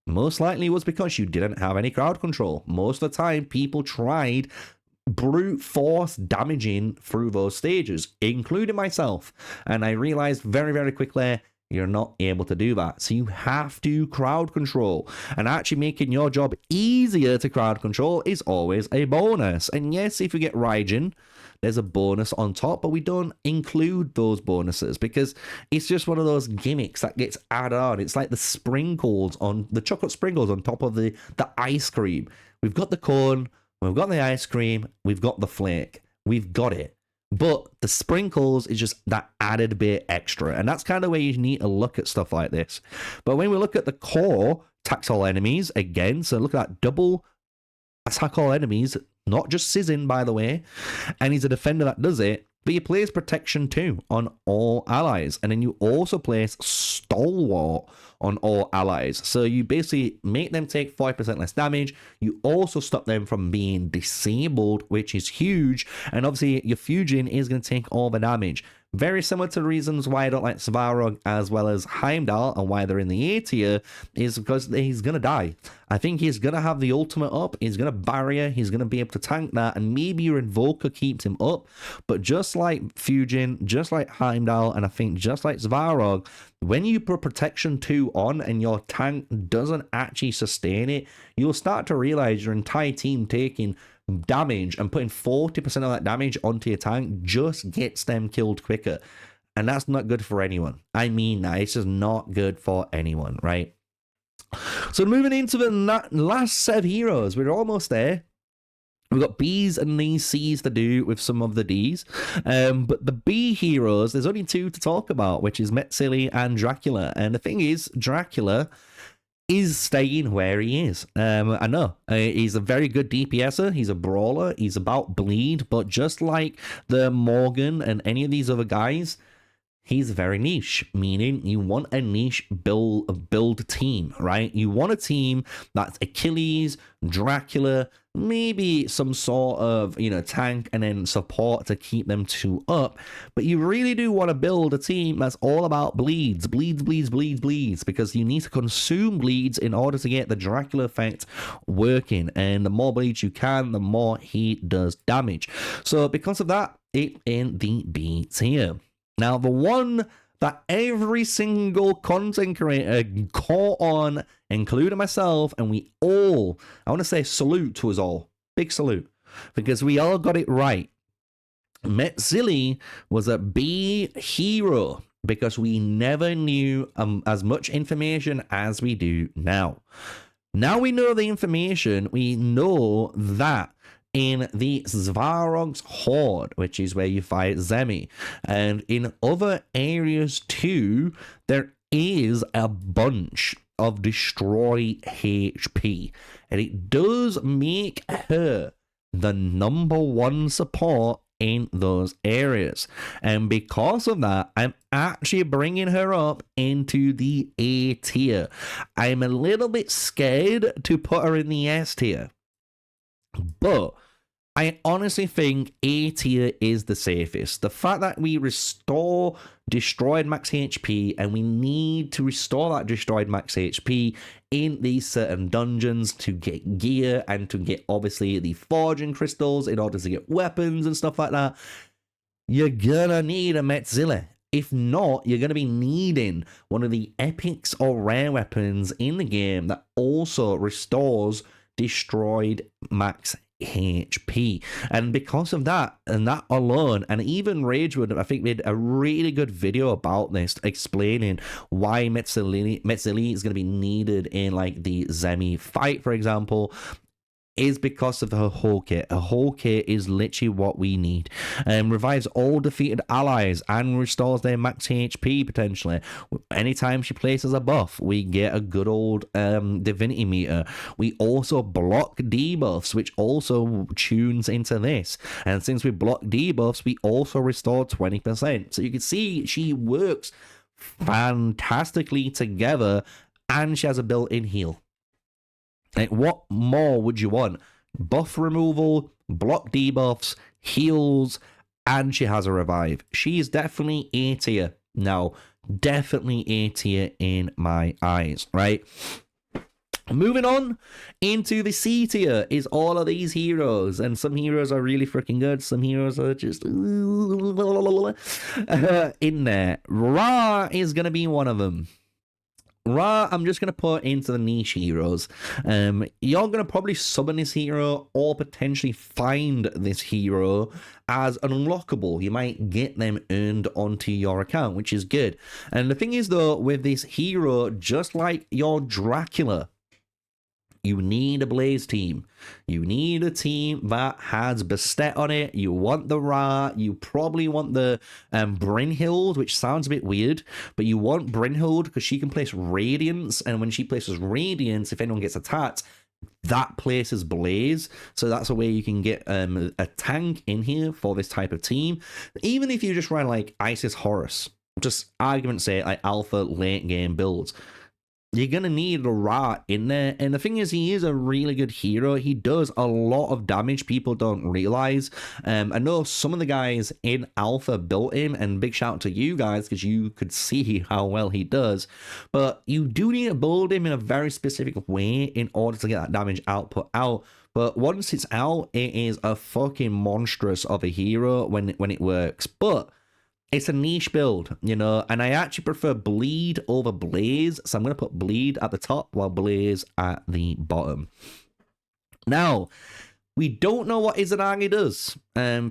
most likely it was because you didn't have any crowd control. Most of the time, people tried brute force damaging through those stages, including myself. And I realized very, very quickly, you're not able to do that. So you have to crowd control. And actually making your job easier to crowd control is always a bonus. And yes, if you get Raijin, there's a bonus on top, but we don't include those bonuses because it's just one of those gimmicks that gets added on. It's like the sprinkles on the chocolate sprinkles on top of the ice cream. We've got the cone, we've got the ice cream, we've got the flake. We've got it. But the sprinkles is just that added bit extra. And that's kind of where you need to look at stuff like this. But when we look at the core, attacks all enemies again. So look at that double attack all enemies, not just Sizzin, by the way. And he's a defender that does it. But you place protection too on all allies. And then you also place stalwart on all allies. So you basically make them take 5% less damage. You also stop them from being disabled, which is huge. And obviously your Fujin is going to take all the damage. Very similar to the reasons why I don't like Svarog as well as Heimdall and why they're in the A tier is because he's going to die. I think he's going to have the ultimate up. He's going to barrier. He's going to be able to tank that. And maybe your Invoker keeps him up. But just like Fujin, just like Heimdall, and I think just like Svarog, when you put protection 2 on and your tank doesn't actually sustain it, you'll start to realize your entire team taking damage, and putting 40% of that damage onto your tank just gets them killed quicker. And that's not good for anyone. I mean that. It's just not good for anyone, right? So moving into the last set of heroes, we're almost there. We've got B's and these C's to do with some of the D's. But the B heroes, there's only 2 to talk about, which is Metzilli and Dracula. And the thing is, Dracula is staying where he is. I know he's a very good DPSer. He's a brawler. He's about bleed, but just like the Morgan and any of these other guys, he's very niche, meaning you want a niche build team, right? You want a team that's Achilles, Dracula, maybe some sort of, you know, tank and then support to keep them 2 up. But you really do want to build a team that's all about bleeds, because you need to consume bleeds in order to get the Dracula effect working. And the more bleeds you can, the more he does damage. So because of that, it's in the B tier. Now, the one that every single content creator caught on, including myself, and we all, I want to say salute to us all. Big salute. Because we all got it right. Metzilli was a B hero because we never knew as much information as we do now. Now we know the information. We know that in the Svarog's Horde, which is where you fight Zemi, and in other areas too, there is a bunch of destroy HP, and it does make her the #1 support in those areas. And because of that, I'm actually bringing her up into the A tier. I'm a little bit scared to put her in the S tier, but I honestly think A tier is the safest. The fact that we restore destroyed max HP, and we need to restore that destroyed max HP in these certain dungeons to get gear and to get obviously the forging crystals in order to get weapons and stuff like that, you're gonna need a Metzilli. If not, you're going to be needing one of the epics or rare weapons in the game that also restores destroyed max HP. And because of that, and that alone, and even Ragewood, I think, made a really good video about this, explaining why Metzilli is going to be needed in like the Zemi fight, for example. is because of her whole kit. Her whole kit is literally what we need. Revives all defeated allies and restores their max HP potentially. Anytime she places a buff, we get a good old divinity meter. We also block debuffs, which also tunes into this. And since we block debuffs, we also restore 20%. So you can see she works fantastically together, and she has a built-in heal. Like, what more would you want? Buff removal, block debuffs, heals, and she has a revive. She is definitely A tier now. Definitely A tier in my eyes, right? Moving on into the C tier is all of these heroes, and some heroes are really freaking good. Some heroes are just in there. Ra is going to be one of them. Ra, I'm just going to put into the niche heroes. You're going to probably summon this hero or potentially find this hero as an unlockable. You might get them earned onto your account, which is good. And the thing is, though, with this hero, just like your Dracula, you need a Blaze team. You need a team that has Bastet on it. You want the Ra. You probably want the Brynhild, which sounds a bit weird, but you want Brynhild because she can place Radiance, and when she places Radiance, if anyone gets attacked, that places Blaze. So that's a way you can get a tank in here for this type of team. Even if you just run like Isis Horus, just argument's sake, like alpha late game builds, you're going to need a Ra in there. And the thing is, he is a really good hero. He does a lot of damage people don't realize. I know some of the guys in Alpha built him, and big shout out to you guys because you could see how well he does. But you do need to build him in a very specific way in order to get that damage output out. But once it's out, it is a fucking monstrous of a hero when it works. But it's a niche build, you know, and I actually prefer Bleed over Blaze, so I'm going to put Bleed at the top while Blaze at the bottom. Now, we don't know what Izanagi does.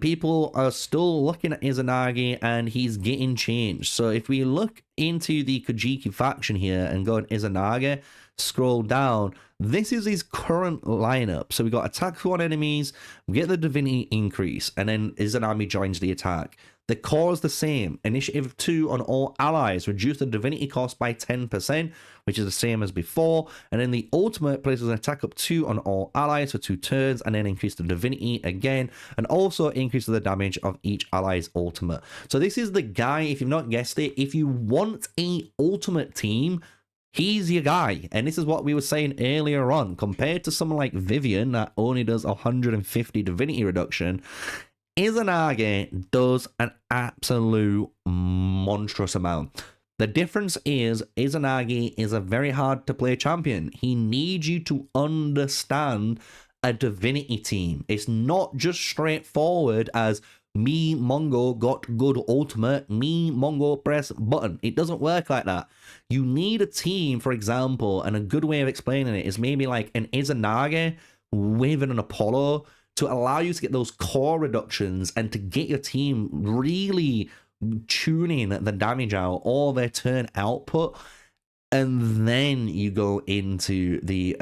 People are still looking at Izanagi, and he's getting changed. So if we look into the Kojiki faction here and go on Izanagi, scroll down, this is his current lineup. So we got attack on enemies, we get the divinity increase, and then Izanagi joins the attack. The core is the same. Initiative 2 on all allies. Reduce the divinity cost by 10%, which is the same as before. And then the ultimate places an attack up 2 on all allies for 2 turns, and then increase the divinity again, and also increase the damage of each ally's ultimate. So this is the guy, if you've not guessed it, if you want a ultimate team, he's your guy. And this is what we were saying earlier on. Compared to someone like Viviane that only does 150 divinity reduction, Izanagi does an absolute monstrous amount. The difference is Izanagi is a very hard to play champion. He needs you to understand a divinity team. It's not just straightforward as me Mongo got good ultimate, me Mongo press button. It doesn't work like that. You need a team, for example, and a good way of explaining it is maybe like an Izanagi with an Apollo, to allow you to get those core reductions and to get your team really tuning the damage out or their turn output. And then you go into the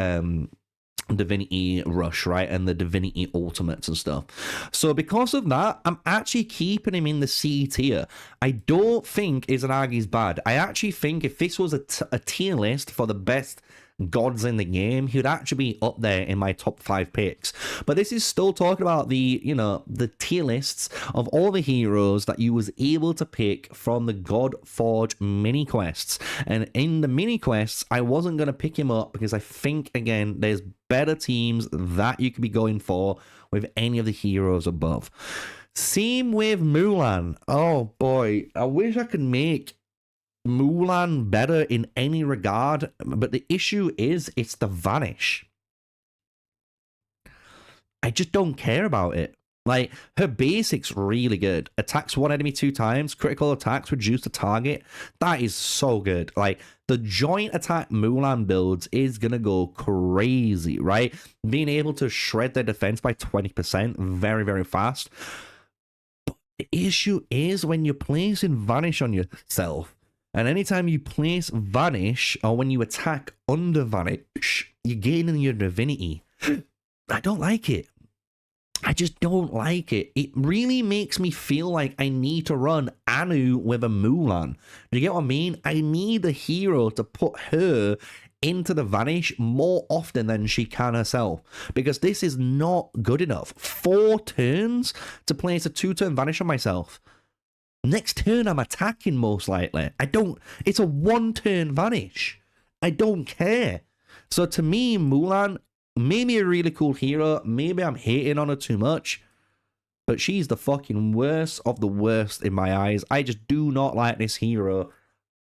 divinity rush, right, and the divinity ultimates and stuff. So because of that, I'm actually keeping him in the C tier. I don't think Izanagi's bad. I actually think if this was a tier list for the best gods in the game, he would actually be up there in my top 5 picks. But this is still talking about the, you know, the tier lists of all the heroes that you was able to pick from the Godforge mini quests. And in the mini quests, I wasn't going to pick him up because I think, again, there's better teams that you could be going for with any of the heroes above. Same with Mulan. Oh boy, I wish I could make Mulan better in any regard, but the issue is it's the vanish. I just don't care about it. Like, her basic's really good. Attacks one enemy 2 times, critical attacks reduce the target. That is so good. Like, the joint attack Mulan builds is gonna go crazy, right? Being able to shred their defense by 20% very, very fast. But the issue is when you're placing vanish on yourself, and anytime you place vanish, or when you attack under vanish, you're gaining your divinity. I don't like it. I just don't like it. It really makes me feel like I need to run Anu with a Mulan. Do you get what I mean? I need a hero to put her into the Vanish more often than she can herself, because this is not good enough. 4 turns to place a 2-turn Vanish on myself. Next turn I'm attacking most likely. It's a 1-turn Vanish. I don't care. So to me, Mulan, maybe a really cool hero, maybe I'm hating on her too much, but she's the fucking worst of the worst in my eyes. I just do not like this hero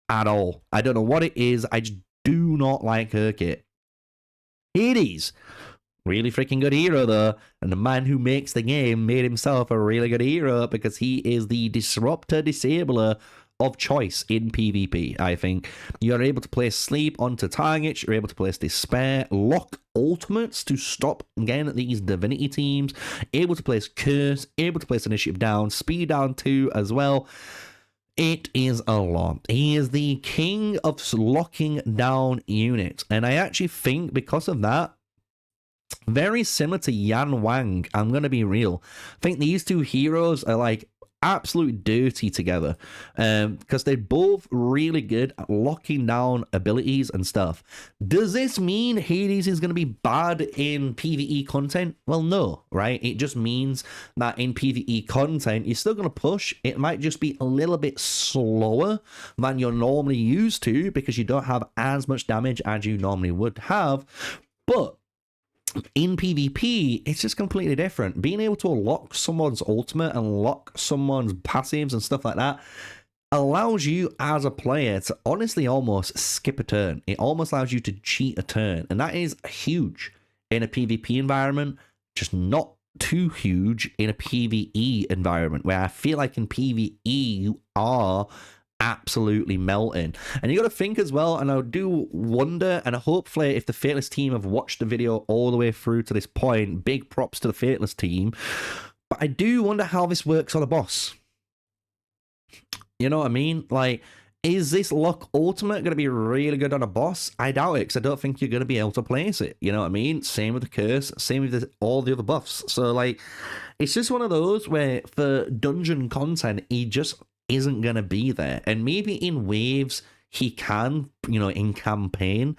at all. I don't know what it is, I just do not like her kit. Hades, really freaking good hero though, and the man who makes the game made himself a really good hero because he is the disruptor disabler of choice in PvP. I think you're able to place sleep onto targets, you're able to place despair, lock ultimates to stop again these divinity teams, able to place curse, able to place initiative down, speed down 2 as well. It is a lot. He is the king of locking down units, and I actually think because of that, very similar to Yan Wang, I'm gonna be real, I think these two heroes are like absolutely dirty together, because they're both really good at locking down abilities and stuff. Does this mean Hades is going to be bad in PvE content? Well, no, right? It just means that in PvE content, you're still going to push. It might just be a little bit slower than you're normally used to because you don't have as much damage as you normally would have, but in PvP, it's just completely different. Being able to unlock someone's ultimate and lock someone's passives and stuff like that allows you as a player to honestly almost skip a turn. It almost allows you to cheat a turn, and that is huge in a PvP environment, just not too huge in a PvE environment, where I feel like in PvE you are absolutely melting. And you got to think as well, and I do wonder, and hopefully if the Fateless team have watched the video all the way through to this point, big props to the Fateless team, but I do wonder how this works on a boss. You know what I mean? Like, is this lock ultimate going to be really good on a boss? I doubt it, because I don't think you're going to be able to place it. You know what I mean? Same with the curse, same with all the other buffs. So like, it's just one of those where for dungeon content, he just isn't going to be there. And maybe in waves he can, you know, in campaign,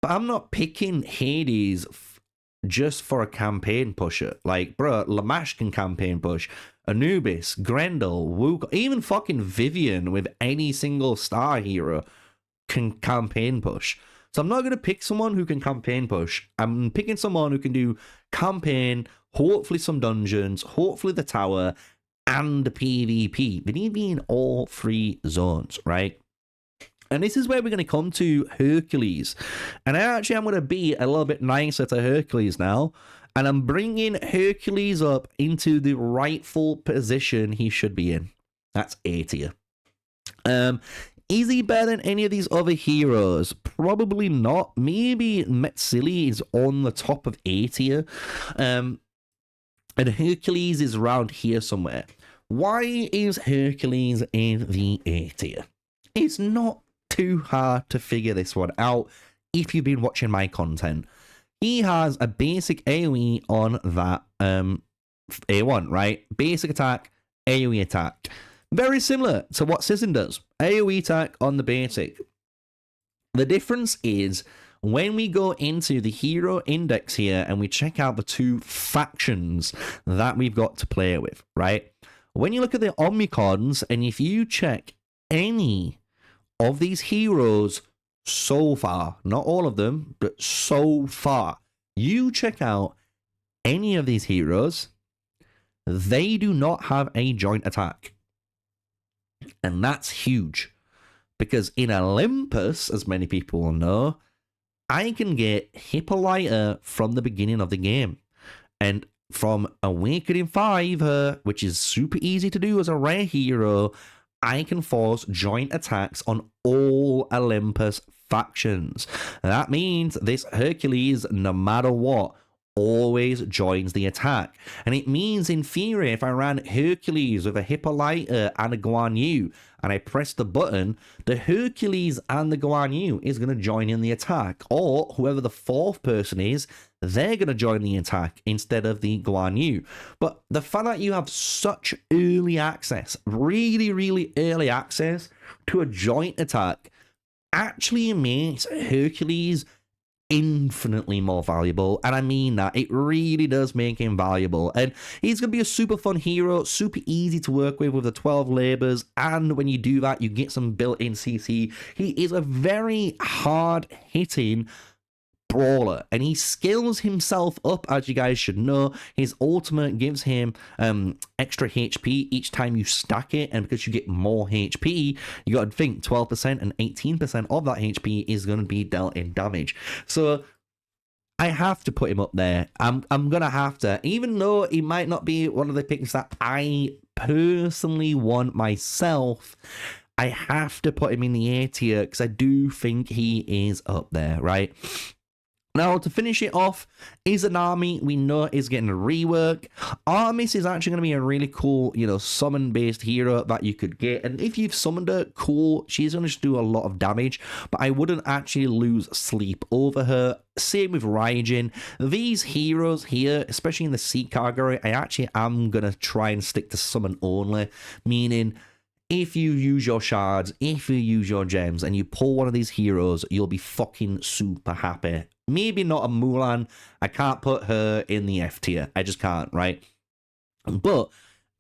but I'm not picking Hades just for a campaign pusher. Like, bro, Lamashtu can campaign push, Anubis, Grendel, Wukong, even fucking Viviane with any single star hero can campaign push. So I'm not going to pick someone who can campaign push. I'm picking someone who can do campaign, hopefully some dungeons, hopefully the tower, and PvP. They need to be in all 3 zones, right? And this is where we're going to come to Hercules. And I'm going to be a little bit nicer to Hercules now. And I'm bringing Hercules up into the rightful position he should be in. That's A tier. Is he better than any of these other heroes? Probably not. Maybe Metzilli is on the top of A tier. And Hercules is around here somewhere. Why is Hercules in the A tier? It's not too hard to figure this one out if you've been watching my content. He has a basic AoE on that A1, right? Basic attack, AoE attack. Very similar to what Sizzin does. AoE attack on the basic. The difference is when we go into the hero index here and we check out the 2 factions that we've got to play with, right? When you look at the Omnicons, and if you check any of these heroes so far, not all of them, but so far, you check out any of these heroes, they do not have a joint attack. And that's huge. Because in Olympus, as many people will know, I can get Hippolyta from the beginning of the game. And from Awakening 5, which is super easy to do as a rare hero, I can force joint attacks on all Olympus factions. That means this Hercules, no matter what, always joins the attack. And it means, in theory, if I ran Hercules with a Hippolyta and a Guan Yu, and I press the button, the Hercules and the Guan Yu is going to join in the attack. Or whoever the fourth person is, they're going to join the attack instead of the Guan Yu. But the fact that you have such early access, really, really early access to a joint attack, actually makes Hercules infinitely more valuable. And I mean that. It really does make him valuable. And he's going to be a super fun hero, super easy to work with the 12 labors. And when you do that, you get some built-in CC. He is a very hard-hitting brawler, and he skills himself up, as you guys should know. His ultimate gives him extra HP each time you stack it, and because you get more HP, you got to think 12% and 18% of that HP is going to be dealt in damage. So I have to put him up there. I'm gonna have to, even though he might not be one of the picks that I personally want myself. I have to put him in the A tier because I do think he is up there, right? Now, to finish it off, Izanami, we know, is getting a rework. Armis is actually going to be a really cool, summon-based hero that you could get. And if you've summoned her, cool, she's going to just do a lot of damage. But I wouldn't actually lose sleep over her. Same with Raijin. These heroes here, especially in the sea category, I actually am going to try and stick to summon only. Meaning, if you use your shards, if you use your gems, and you pull one of these heroes, you'll be fucking super happy. Maybe not a Mulan. I can't put her in the F tier. I just can't, right? But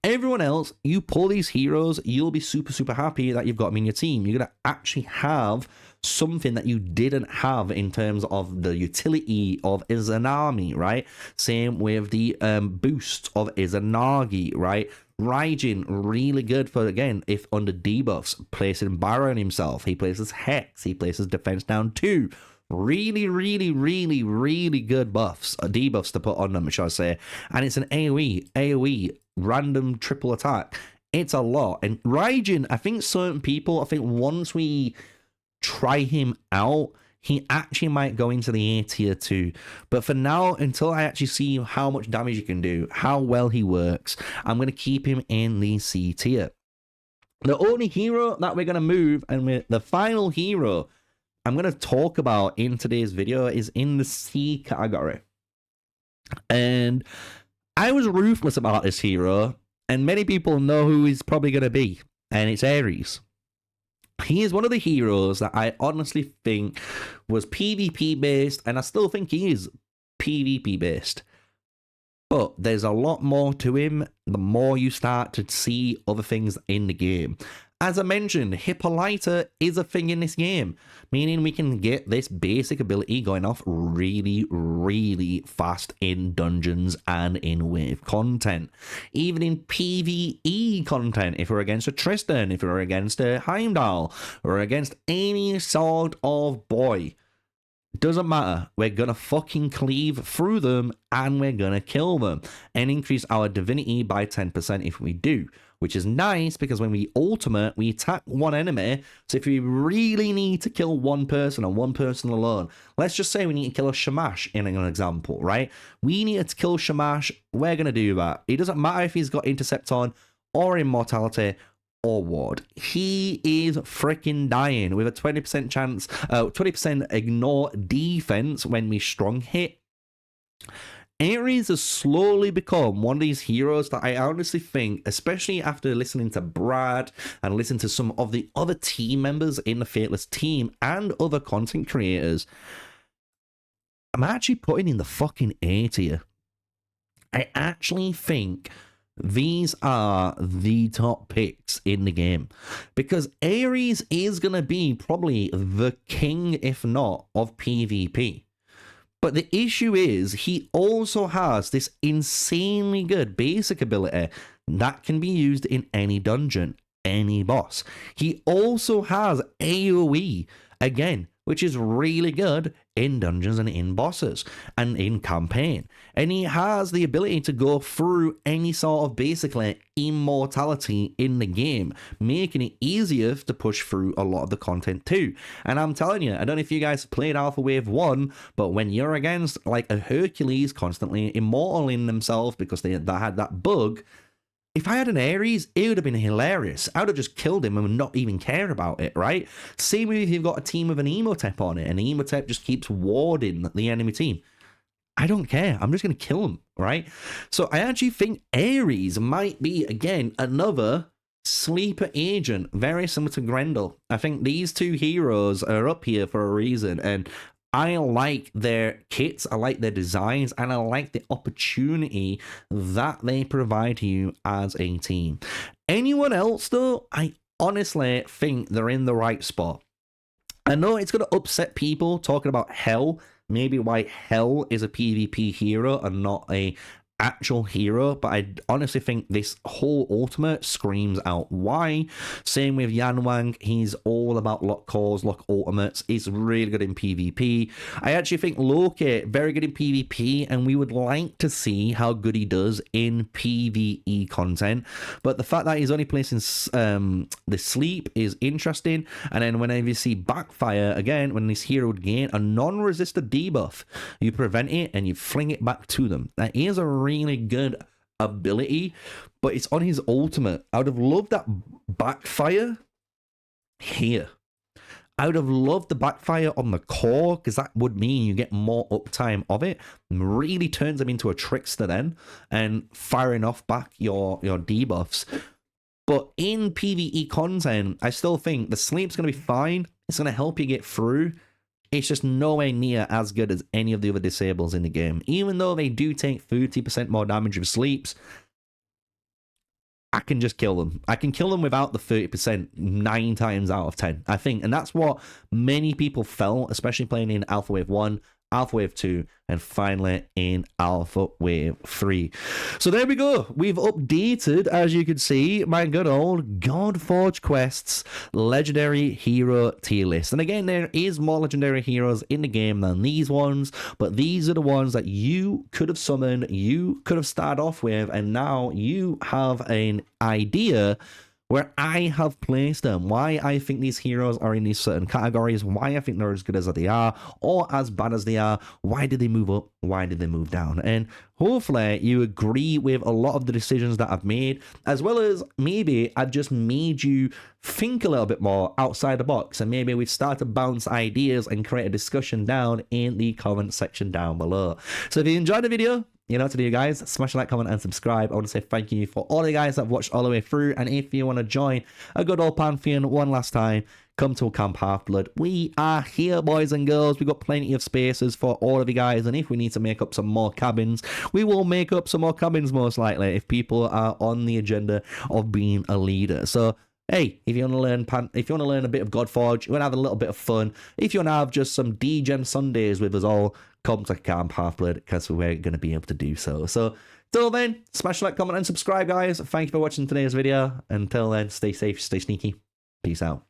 everyone else, you pull these heroes, you'll be super, super happy that you've got them in your team. You're going to actually have something that you didn't have in terms of the utility of Izanami, right? Same with the boost of Izanagi, right? Raijin, really good for, again, if under debuffs, placing Baron himself. He places Hex. He places Defense down 2. Really, really, really, really good buffs, debuffs to put on them, shall I say. And it's an AoE, random triple attack. It's a lot. And Raijin, I think once we try him out, he actually might go into the A tier too. But for now, until I actually see how much damage he can do, how well he works, I'm going to keep him in the C tier. The only hero that we're going to move, and the final hero I'm going to talk about in today's video, is in the C category. And I was ruthless about this hero, and many people know who he's probably going to be, and it's Ares. He is one of the heroes that I honestly think was PvP based, and I still think he is PvP based. But there's a lot more to him the more you start to see other things in the game. As I mentioned, Hippolyta is a thing in this game, meaning we can get this basic ability going off really, really fast in dungeons and in wave content. Even in PvE content, if we're against a Tristan, if we're against a Heimdall, or against any sort of boy. Doesn't matter, we're gonna fucking cleave through them and we're gonna kill them and increase our divinity by 10% if we do, which is nice because when we ultimate, we attack one enemy. So if we really need to kill one person and one person alone, let's just say we need to kill a Shamash in an example, right? We need to kill Shamash, we're gonna do that. It doesn't matter if he's got Intercept on or Immortality or ward. He is freaking dying with a 20% chance, 20% ignore defense when we strong hit. Ares has slowly become one of these heroes that I honestly think, especially after listening to Brad and listening to some of the other team members in the Fateless team and other content creators, I'm actually putting in the fucking A tier. I actually think these are the top picks in the game because Ares is going to be probably the king, if not, of PvP. But the issue is he also has this insanely good basic ability that can be used in any dungeon, any boss. He also has AoE. Again, which is really good in dungeons and in bosses and in campaign. And he has the ability to go through any sort of basically immortality in the game, making it easier to push through a lot of the content too. And I'm telling you, I don't know if you guys played Alpha Wave 1, but when you're against like a Hercules constantly immortaling themselves because they had that bug, if I had an Ares, it would have been hilarious. I would have just killed him and not even care about it, right? Same with if you've got a team with an Emotep on it, and the Emotep just keeps warding the enemy team. I don't care. I'm just going to kill him, right? So I actually think Ares might be, again, another sleeper agent, very similar to Grendel. I think these two heroes are up here for a reason, and I like their kits, I like their designs, and I like the opportunity that they provide to you as a team. Anyone else, though, I honestly think they're in the right spot. I know it's going to upset people talking about Hell, maybe why Hell is a PvP hero and not a actual hero, but I honestly think this whole ultimate screams out why. Same with Yan Wang, he's all about lock cores, lock ultimates. He's really good in PvP. I actually think Loki, very good in PvP, and we would like to see how good he does in PvE content. But the fact that he's only placing the sleep is interesting. And then whenever you see Backfire, again, when this hero would gain a non-resisted debuff, you prevent it and you fling it back to them. That is a really good ability, but it's on his ultimate. I would have loved that Backfire here. I would have loved the Backfire on the core, because that would mean you get more uptime of it. Really turns him into a trickster then, and firing off back your debuffs. But in PvE content, I still think the sleep's going to be fine. It's going to help you get through. It's just nowhere near as good as any of the other disables in the game. Even though they do take 30% more damage with sleeps, I can just kill them. I can kill them without the 30% 9 times out of 10, I think. And that's what many people felt, especially playing in Alpha Wave 1, Alpha Wave 2, and finally in Alpha Wave 3. So there we go. We've updated, as you can see, my good old Godforge quests legendary hero tier list. And again, there is more legendary heroes in the game than these ones, but these are the ones that you could have summoned, you could have started off with, and now you have an idea where I have placed them, why I think these heroes are in these certain categories, why I think they're as good as they are, or as bad as they are, why did they move up, why did they move down, and hopefully you agree with a lot of the decisions that I've made, as well as maybe I've just made you think a little bit more outside the box, and maybe we've started to bounce ideas and create a discussion down in the comment section down below. So if you enjoyed the video, you know what to do, guys. Smash a like, comment, and subscribe. I want to say thank you for all the guys that have watched all the way through. And if you want to join a good old Pantheon one last time, come to Camp Half-Blood. We are here, boys and girls. We've got plenty of spaces for all of you guys. And if we need to make up some more cabins, we will make up some more cabins, most likely, if people are on the agenda of being a leader. So, hey, if you want to learn a bit of Godforge, you want to have a little bit of fun, if you want to have just some DGen Sundays with us all, come to Camp Half-Blood, because we're going to be able to do so. So, till then, smash like, comment, and subscribe, guys. Thank you for watching today's video. Until then, stay safe, stay sneaky. Peace out.